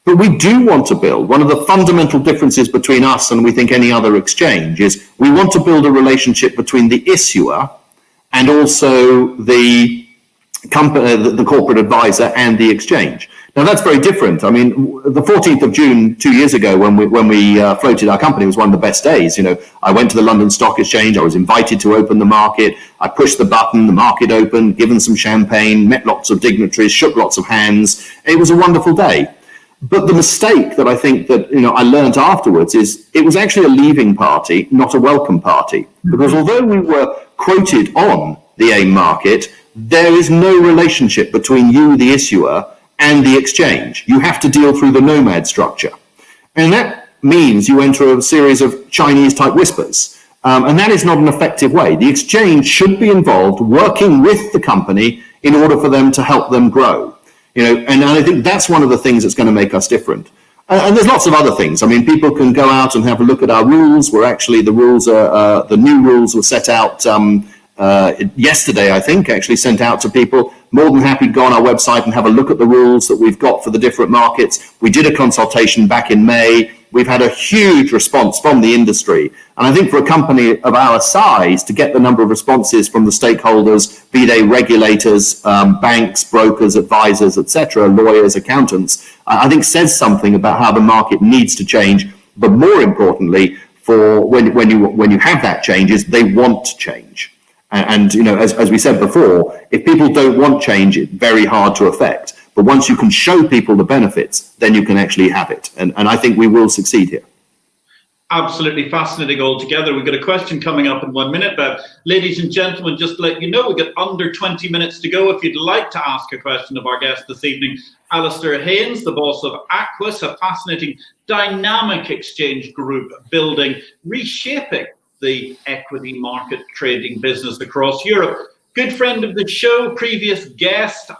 But we do want to build, one of the fundamental differences between us and we think any other exchange is we want to build a relationship between the issuer and also the company, the corporate advisor and the exchange. Now that's very different. I mean, the 14th of June 2 years ago, when we floated our company, was one of the best days. I went to the London Stock Exchange. I was invited to open the market. I pushed the button. The market opened. Given some champagne. Met lots of dignitaries. Shook lots of hands. It was a wonderful day. But the mistake that I think that I learned afterwards is it was actually a leaving party, not a welcome party. Because although we were quoted on the AIM market, there is no relationship between you, the issuer, and the exchange. You have to deal through the nomad structure. And that means you enter a series of Chinese type whispers. And that is not an effective way. The exchange should be involved working with the company in order for them to help them grow. And I think that's one of the things that's going to make us different. And there's lots of other things. I mean, people can go out and have a look at our rules. The new rules were set out yesterday, I think, actually sent out to people. More than happy to go on our website and have a look at the rules that we've got for the different markets. We did a consultation back in May. We've had a huge response from the industry. And I think for a company of our size to get the number of responses from the stakeholders, be they regulators, banks, brokers, advisors, etc., lawyers, accountants, I think says something about how the market needs to change. But more importantly, for when you have that change, is they want to change. And as we said before, if people don't want change, it's very hard to affect. But once you can show people the benefits, then you can actually have it. And I think we will succeed here. Absolutely fascinating altogether. We've got a question coming up in 1 minute, but ladies and gentlemen, just to let you know, we've got under 20 minutes to go. If you'd like to ask a question of our guest this evening, Alasdair Haynes, the boss of Aquis, a fascinating dynamic exchange group building, reshaping the equity market trading business across Europe. Good friend of the show, previous guest.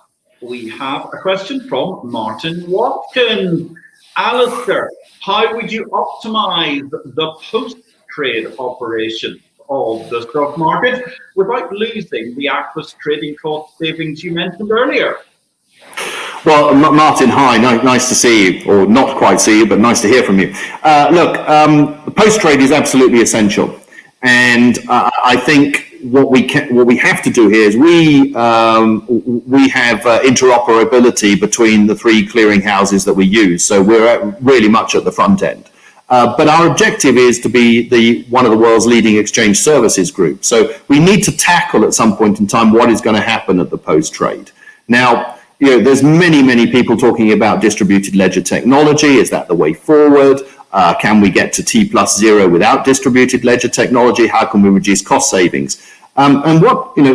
We have a question from Martin Watkins. Alasdair, how would you optimize the post-trade operation of the stock market without losing the Aquis trading cost savings you mentioned earlier? Well, Martin, hi, nice to see you, or not quite see you, but nice to hear from you. Post-trade is absolutely essential. And I think what we have to do here is we have interoperability between the three clearing houses that we use. So we're really much at the front end. But our objective is to be one of the world's leading exchange services group. So we need to tackle at some point in time what is going to happen at the post-trade. Now, there's many people talking about distributed ledger technology. Is that the way forward? Can we get to T+0 without distributed ledger technology? How can we reduce cost savings? And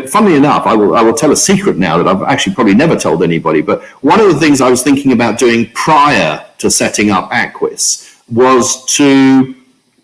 funnily enough, I will tell a secret now that I've actually probably never told anybody, but one of the things I was thinking about doing prior to setting up Aquis was to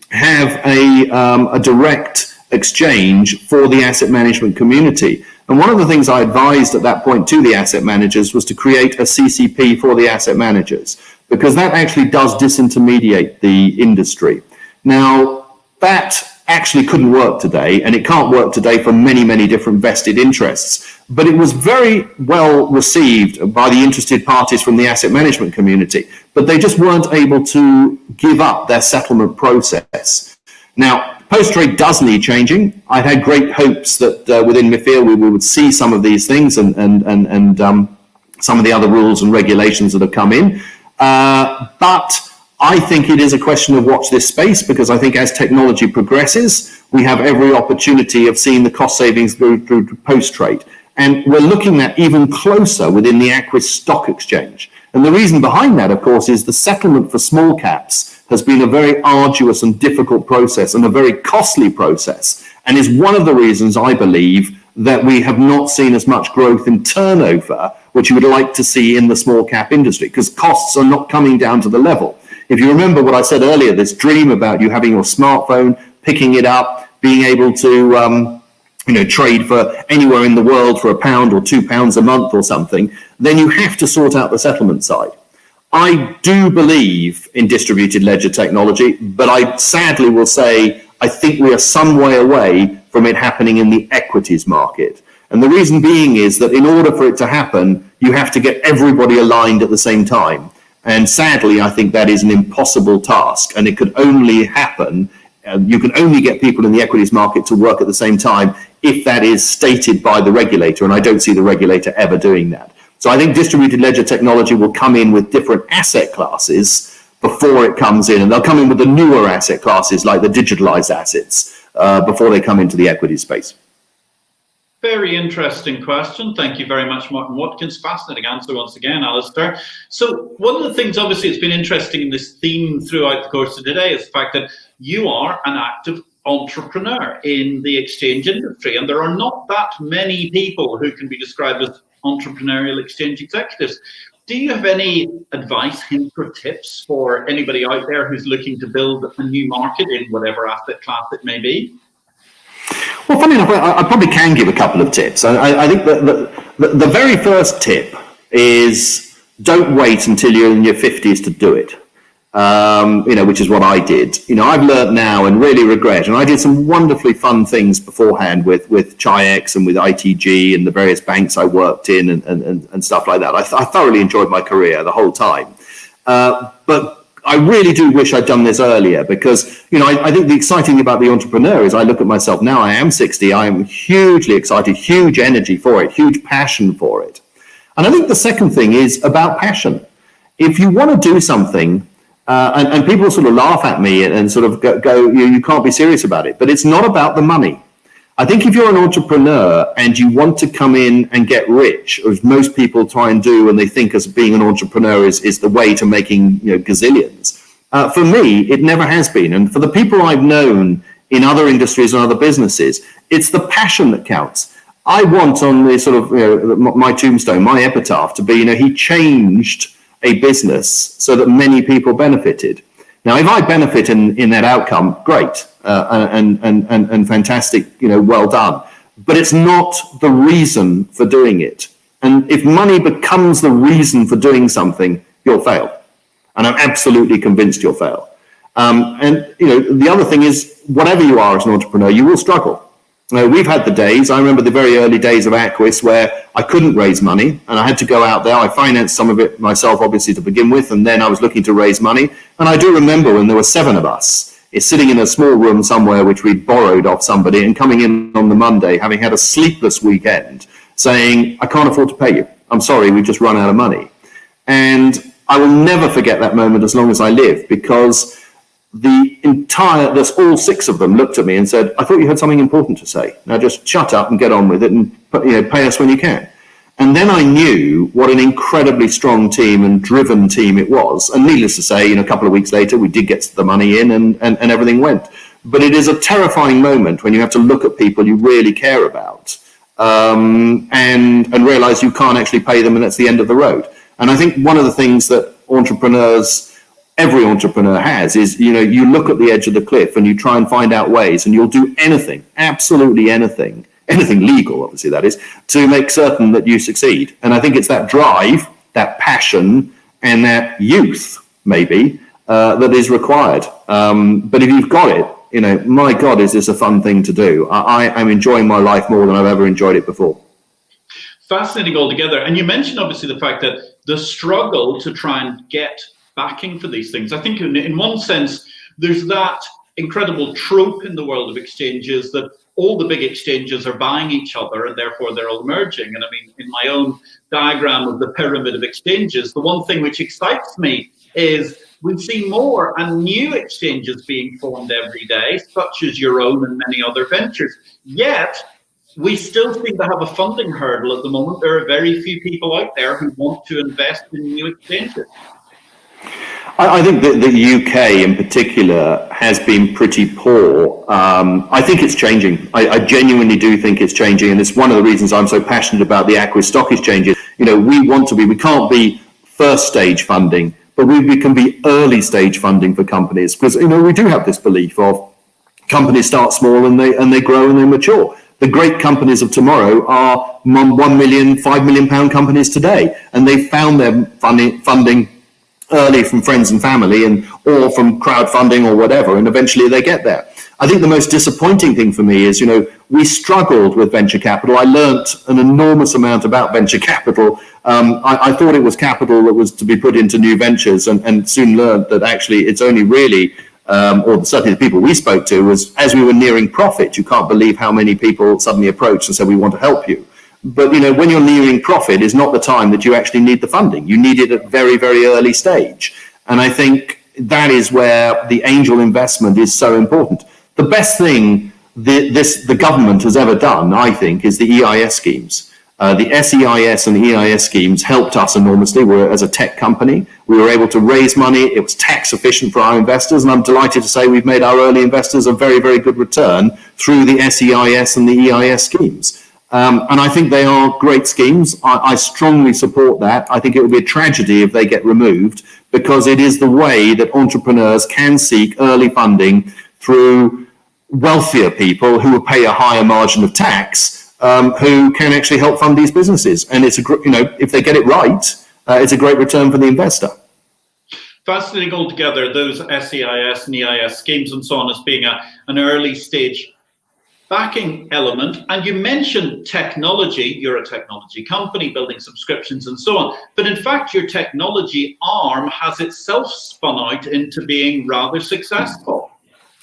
have a direct exchange for the asset management community. And one of the things I advised at that point to the asset managers was to create a CCP for the asset managers, because that actually does disintermediate the industry. Now, that actually couldn't work today, and it can't work today for many different vested interests. But it was very well received by the interested parties from the asset management community, but they just weren't able to give up their settlement process. Now, post-trade does need changing. I had great hopes that within MiFIR we would see some of these things and some of the other rules and regulations that have come in. But I think it is a question of watch this space, because I think as technology progresses, we have every opportunity of seeing the cost savings through post-trade. And we're looking at even closer within the Aquis Stock Exchange. And the reason behind that, of course, is the settlement for small caps has been a very arduous and difficult process and a very costly process, and is one of the reasons I believe that we have not seen as much growth in turnover what you would like to see in the small cap industry, because costs are not coming down to the level. If you remember what I said earlier, this dream about you having your smartphone, picking it up, being able to trade for anywhere in the world for £1 or £2 a month or something, then you have to sort out the settlement side. I do believe in distributed ledger technology, but I sadly will say I think we are some way away from it happening in the equities market. And the reason being is that in order for it to happen, you have to get everybody aligned at the same time. And sadly, I think that is an impossible task, and it could only happen. You can only get people in the equities market to work at the same time if that is stated by the regulator, and I don't see the regulator ever doing that. So I think distributed ledger technology will come in with different asset classes before it comes in, and they'll come in with the newer asset classes like the digitalized assets before they come into the equity space. Very interesting question. Thank you very much, Martin Watkins. Fascinating answer once again, Alasdair. So one of the things, obviously, it's been interesting in this theme throughout the course of today is the fact that you are an active entrepreneur in the exchange industry, and there are not that many people who can be described as entrepreneurial exchange executives. Do you have any advice, hints, or tips for anybody out there who's looking to build a new market in whatever asset class it may be? Well, funny enough, I probably can give a couple of tips. I think that the very first tip is don't wait until you're in your 50s to do it, which is what I did. I've learned now and really regret, and I did some wonderfully fun things beforehand with Chi-X and with ITG and the various banks I worked in and stuff like that. I thoroughly enjoyed my career the whole time. But I really do wish I'd done this earlier, because, I think the exciting thing about the entrepreneur is I look at myself now, I am 60, I am hugely excited, huge energy for it, huge passion for it. And I think the second thing is about passion. If you want to do something, and people sort of laugh at me and sort of go you can't be serious about it, but it's not about the money. I think if you're an entrepreneur and you want to come in and get rich, as most people try and do, and they think as being an entrepreneur is the way to making gazillions. For me, it never has been. And for the people I've known in other industries and other businesses, it's the passion that counts. I want on the sort of my tombstone, my epitaph to be, he changed a business so that many people benefited. Now, if I benefit in that outcome, great, and fantastic, well done. But it's not the reason for doing it. And if money becomes the reason for doing something, you'll fail. And I'm absolutely convinced you'll fail. The other thing is, whatever you are as an entrepreneur, you will struggle. We've had the days, I remember the very early days of Aquis where I couldn't raise money and I had to go out there. I financed some of it myself, obviously, to begin with, and then I was looking to raise money. And I do remember when there were 7 of us sitting in a small room somewhere which we'd borrowed off somebody and coming in on the Monday, having had a sleepless weekend, saying, I can't afford to pay you. I'm sorry, we've just run out of money. And I will never forget that moment as long as I live, because all 6 of them looked at me and said, I thought you had something important to say. Now just shut up and get on with it and pay us when you can. And then I knew what an incredibly strong team and driven team it was. And needless to say, a couple of weeks later, we did get the money in and everything went. But it is a terrifying moment when you have to look at people you really care about and realize you can't actually pay them, and that's the end of the road. And I think one of the things that every entrepreneur has is, you look at the edge of the cliff and you try and find out ways, and you'll do anything, absolutely anything legal, obviously that is, to make certain that you succeed. And I think it's that drive, that passion, and that youth, maybe, that is required. But if you've got it, my God, is this a fun thing to do. I am enjoying my life more than I've ever enjoyed it before. Fascinating altogether. And you mentioned, obviously, the fact that the struggle to try and get backing for these things. I think in one sense, there's that incredible trope in the world of exchanges that all the big exchanges are buying each other and therefore they're all merging. And I mean, in my own diagram of the pyramid of exchanges, the one thing which excites me is we see more and new exchanges being formed every day, such as your own and many other ventures. Yet, we still seem to have a funding hurdle at the moment. There are very few people out there who want to invest in new exchanges. I think that the UK in particular has been pretty poor. I think it's changing. I genuinely do think it's changing. And it's one of the reasons I'm so passionate about the Aquis Stock Exchange. we want to be, we can't be first stage funding, but we can be early stage funding for companies, because, we do have this belief of companies start small and they grow and they mature. The great companies of tomorrow are 1 million, 5 million pound companies today, and they found their funding early from friends and family or from crowdfunding or whatever, and eventually they get there. I think the most disappointing thing for me is, we struggled with venture capital. I learnt an enormous amount about venture capital. I thought it was capital that was to be put into new ventures, and soon learned that actually it's only really, or certainly the people we spoke to, was as we were nearing profit. You can't believe how many people suddenly approached and said, we want to help you. But, when you're nearing profit is not the time that you actually need the funding. You need it at very, very early stage. And I think that is where the angel investment is so important. The best thing the government has ever done, I think, is the EIS schemes. The SEIS and the EIS schemes helped us enormously. As a tech company, we were able to raise money. It was tax efficient for our investors, and I'm delighted to say we've made our early investors a very, very good return through the SEIS and the EIS schemes. And I think they are great schemes. I strongly support that. I think it would be a tragedy if they get removed, because it is the way that entrepreneurs can seek early funding through wealthier people who will pay a higher margin of tax, who can actually help fund these businesses. And it's if they get it right, it's a great return for the investor. Fascinating altogether, those SEIS and EIS schemes and so on as being an early stage backing element. And you mentioned technology. You're a technology company building subscriptions and so on, but in fact your technology arm has itself spun out into being rather successful.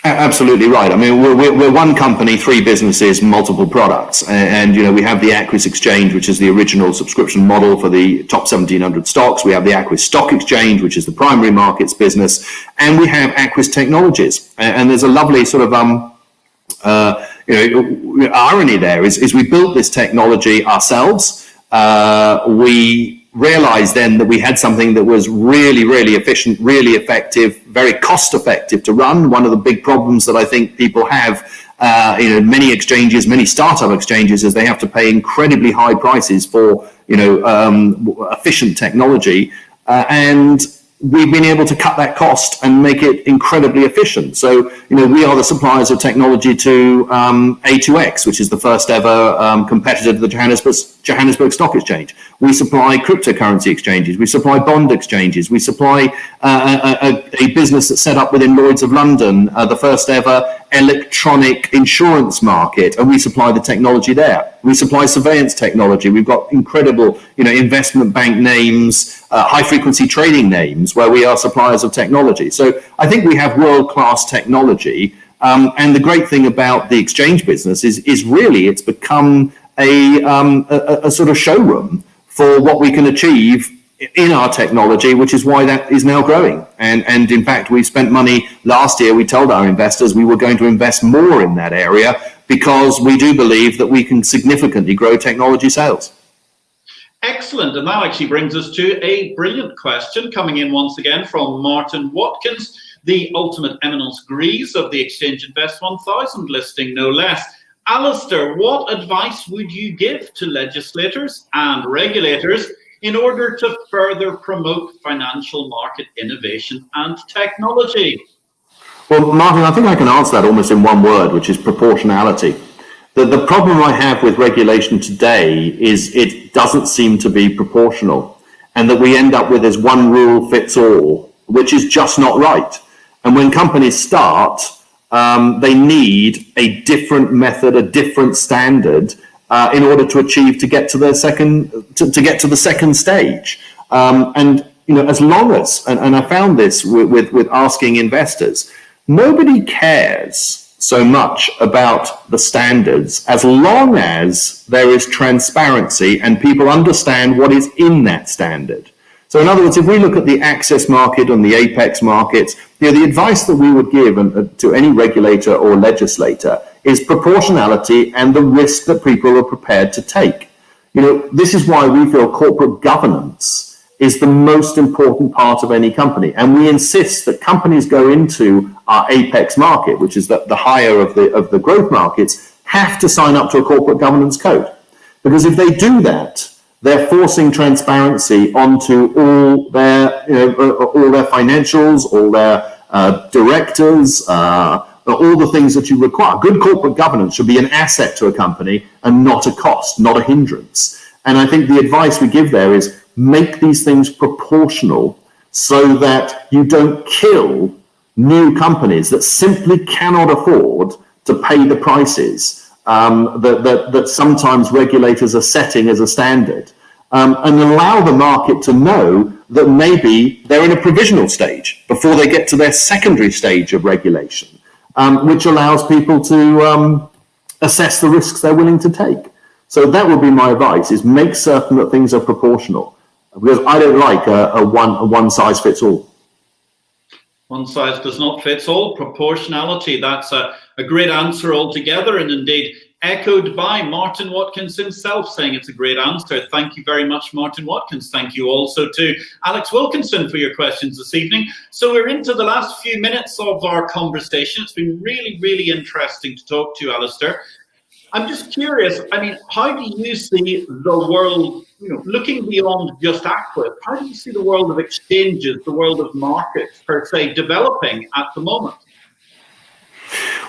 Absolutely right. I mean, we're one company, 3 businesses, multiple products, and we have the Aquis Exchange, which is the original subscription model for the top 1,700 stocks. We have the Aquis Stock Exchange, which is the primary markets business, and we have Aquis Technologies. And there's a lovely sort of irony there is we built this technology ourselves. We realized then that we had something that was really, really efficient, really effective, very cost effective to run. One of the big problems that I think people have, many exchanges, many startup exchanges, is they have to pay incredibly high prices for, efficient technology. And we've been able to cut that cost and make it incredibly efficient. So, we are the suppliers of technology to A2X, which is the first ever competitor to the Johannesburg Stock Exchange. We supply cryptocurrency exchanges. We supply bond exchanges. We supply a business that's set up within Lloyd's of London, the first ever electronic insurance market, and we supply the technology there. We supply surveillance technology. We've got incredible, investment bank names, high frequency trading names, where we are suppliers of technology. So I think we have world-class technology. And the great thing about the exchange business is really it's become a sort of showroom for what we can achieve in our technology, which is why that is now growing. And in fact, we spent money last year. We told our investors we were going to invest more in that area, because we do believe that we can significantly grow technology sales. Excellent. And that actually brings us to a brilliant question coming in once again from Martin Watkins, the ultimate eminence grise of the Exchange Invest 1000 listing, no less. Alasdair, what advice would you give to legislators and regulators in order to further promote financial market innovation and technology? Well, Martin, I think I can answer that almost in one word, which is proportionality. The problem I have with regulation today is it doesn't seem to be proportional, and that we end up with this one rule fits all, which is just not right. And when companies start, they need a different method, a different standard, in order to get to the second stage. And as long as, and I found this with asking investors, nobody cares so much about the standards as long as there is transparency and people understand what is in that standard. So in other words, if we look at the access market and the apex markets, the advice that we would give to any regulator or legislator is proportionality and the risk that people are prepared to take. This is why we feel corporate governance is the most important part of any company. And we insist that companies go into our apex market, which is the higher of the growth markets, have to sign up to a corporate governance code. Because if they do that, they're forcing transparency onto all their, all their financials, all their directors, all the things that you require. Good corporate governance should be an asset to a company and not a cost, not a hindrance. And I think the advice we give there is make these things proportional so that you don't kill new companies that simply cannot afford to pay the prices that sometimes regulators are setting as a standard, and allow the market to know that maybe they're in a provisional stage before they get to their secondary stage of regulation, which allows people to assess the risks they're willing to take. So that would be my advice, is make certain that things are proportional, because I don't like a one size fits all. One size does not fit all. Proportionality, that's a great answer altogether, and indeed echoed by Martin Watkins himself, saying it's a great answer. Thank you very much, Martin Watkins. Thank you also to Alex Wilkinson for your questions this evening. So we're into the last few minutes of our conversation. It's been really, really interesting to talk to you, Alasdair. I'm just curious, I mean, how do you see the world, looking beyond just Aquis, how do you see the world of exchanges, the world of markets per se, developing at the moment?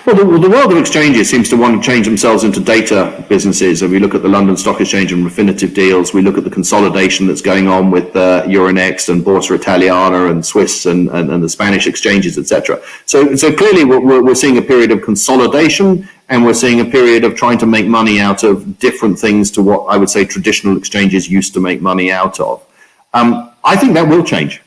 Well, the world of exchanges seems to want to change themselves into data businesses. And we look at the London Stock Exchange and Refinitiv deals. We look at the consolidation that's going on with Euronext and Borsa Italiana and Swiss and the Spanish exchanges, etc. So clearly we're seeing a period of consolidation, and we're seeing a period of trying to make money out of different things to what I would say traditional exchanges used to make money out of. I think that will change.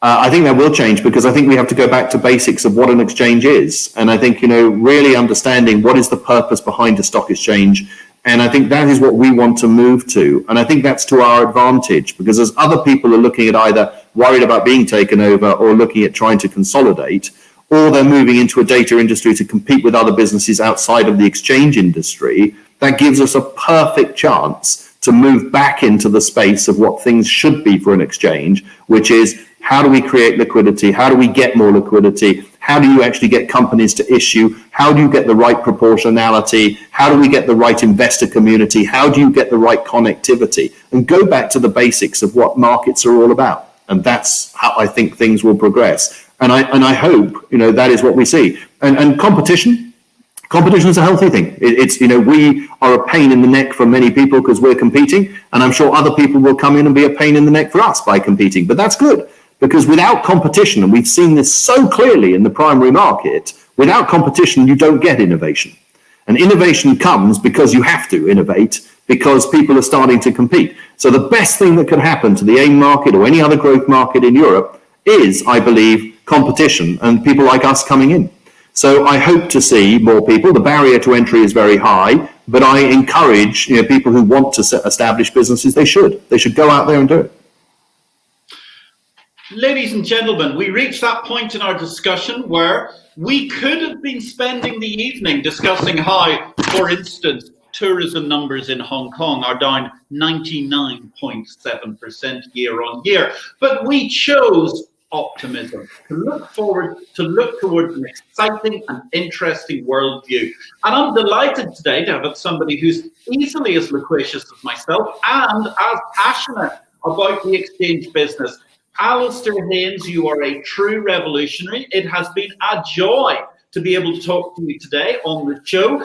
I think that will change, because I think we have to go back to basics of what an exchange is. And I think, really understanding what is the purpose behind a stock exchange. And I think that is what we want to move to. And I think that's to our advantage, because as other people are looking at either worried about being taken over or looking at trying to consolidate, or they're moving into a data industry to compete with other businesses outside of the exchange industry, that gives us a perfect chance to move back into the space of what things should be for an exchange, which is, how do we create liquidity? How do we get more liquidity? How do you actually get companies to issue? How do you get the right proportionality? How do we get the right investor community? How do you get the right connectivity? And go back to the basics of what markets are all about. And that's how I think things will progress. And I hope, that is what we see. And competition is a healthy thing. It's, we are a pain in the neck for many people because we're competing. And I'm sure other people will come in and be a pain in the neck for us by competing. But that's good. Because without competition, and we've seen this so clearly in the primary market, without competition, you don't get innovation. And innovation comes because you have to innovate, because people are starting to compete. So the best thing that could happen to the AIM market or any other growth market in Europe is, I believe, competition and people like us coming in. So I hope to see more people. The barrier to entry is very high, but I encourage people who want to establish businesses, they should go out there and do it. Ladies and gentlemen, we reached that point in our discussion where we could have been spending the evening discussing how, for instance, tourism numbers in Hong Kong are down 99.7% year on year. But we chose optimism, to look forward, to look towards an exciting and interesting worldview. And I'm delighted today to have somebody who's easily as loquacious as myself and as passionate about the exchange business. Alasdair Haynes, you are a true revolutionary. It has been a joy to be able to talk to you today on the show.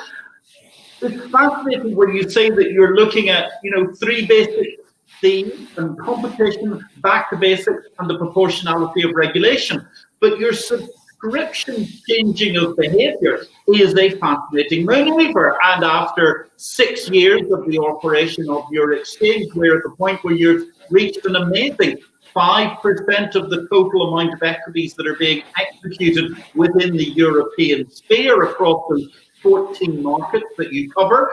It's fascinating when you say that you're looking at, three basic themes: and competition, back to basics, and the proportionality of regulation. But your subscription changing of behavior is a fascinating maneuver. And after 6 years of the operation of your exchange, we're at the point where you've reached an amazing 5% of the total amount of equities that are being executed within the European sphere across those 14 markets that you cover.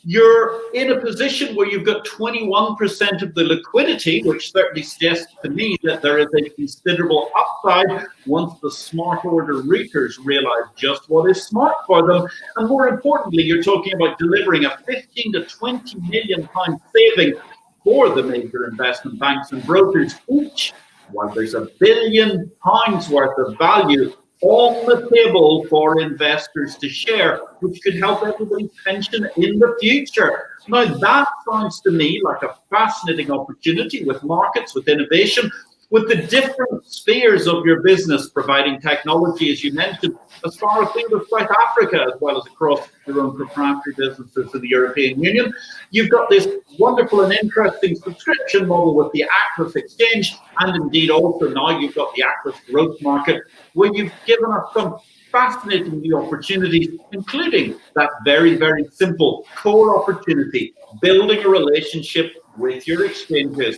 You're in a position where you've got 21% of the liquidity, which certainly suggests to me that there is a considerable upside once the smart order routers realize just what is smart for them. And more importantly, you're talking about delivering a 15 to 20 million pound saving for the major investment banks and brokers each, while there's £1 billion worth of value on the table for investors to share, which could help everybody's pension in the future. Now, that sounds to me like a fascinating opportunity with markets, with innovation, with the different spheres of your business providing technology, as you mentioned, as far afield as South Africa, as well as across your own proprietary businesses in the European Union. You've got this wonderful and interesting subscription model with the Aquis Exchange, and indeed also now you've got the Aquis Growth Market, where you've given us some fascinating new opportunities, including that very, very simple core opportunity, building a relationship with your exchanges.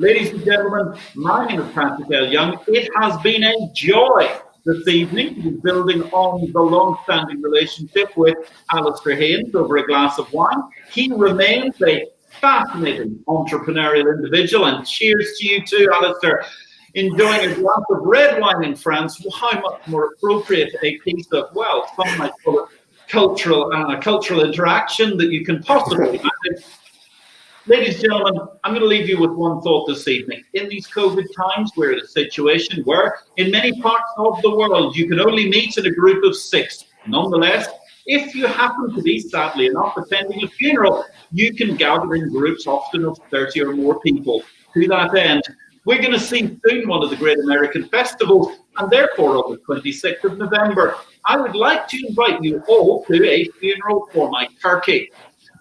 Ladies and gentlemen, my name is Patrick L. Young. It has been a joy this evening to be building on the long-standing relationship with Alasdair Haynes over a glass of wine. He remains a fascinating entrepreneurial individual, and cheers to you too, Alasdair. Enjoying a glass of red wine in France, how much more appropriate a piece of, well, some might call it cultural interaction that you can possibly imagine. Ladies and gentlemen, I'm going to leave you with one thought this evening. In these COVID times, we're in a situation where in many parts of the world, you can only meet in a group of 6. Nonetheless, if you happen to be, sadly enough, attending a funeral, you can gather in groups often of 30 or more people. To that end, we're going to see soon one of the great American festivals, and therefore on the 26th of November, I would like to invite you all to a funeral for my turkey.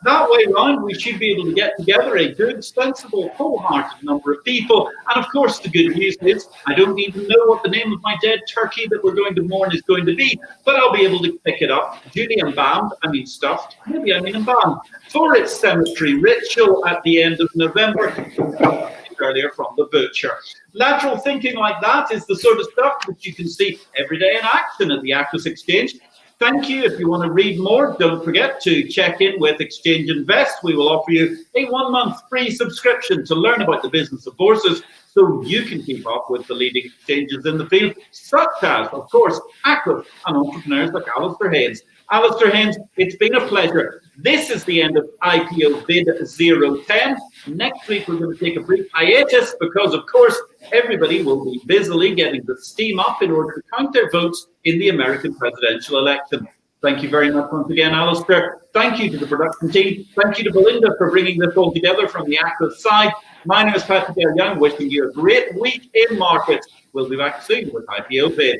That way round, we should be able to get together a good, sensible, wholehearted number of people. And of course, the good news is I don't even know what the name of my dead turkey that we're going to mourn is going to be, but I'll be able to pick it up, duly embalmed, stuffed, maybe embalmed, for its cemetery ritual at the end of November, earlier from the butcher. Lateral thinking like that is the sort of stuff that you can see every day in action at the Aquis Exchange. Thank you. If you want to read more, don't forget to check in with Exchange Invest. We will offer you a 1-month free subscription to learn about the business of bourses so you can keep up with the leading exchanges in the field, such as, of course, Aquis and entrepreneurs like Alasdair Haynes. Alasdair Haynes, it's been a pleasure. This is the end of IPO-VID 010. Next week, we're going to take a brief hiatus because, of course, everybody will be busily getting the steam up in order to count their votes in the American presidential election. Thank you very much once again, Alasdair. Thank you to the production team. Thank you to Belinda for bringing this all together from the Aquis side. My name is Patrick L. Young, wishing you a great week in markets. We'll be back soon with IPO-VID.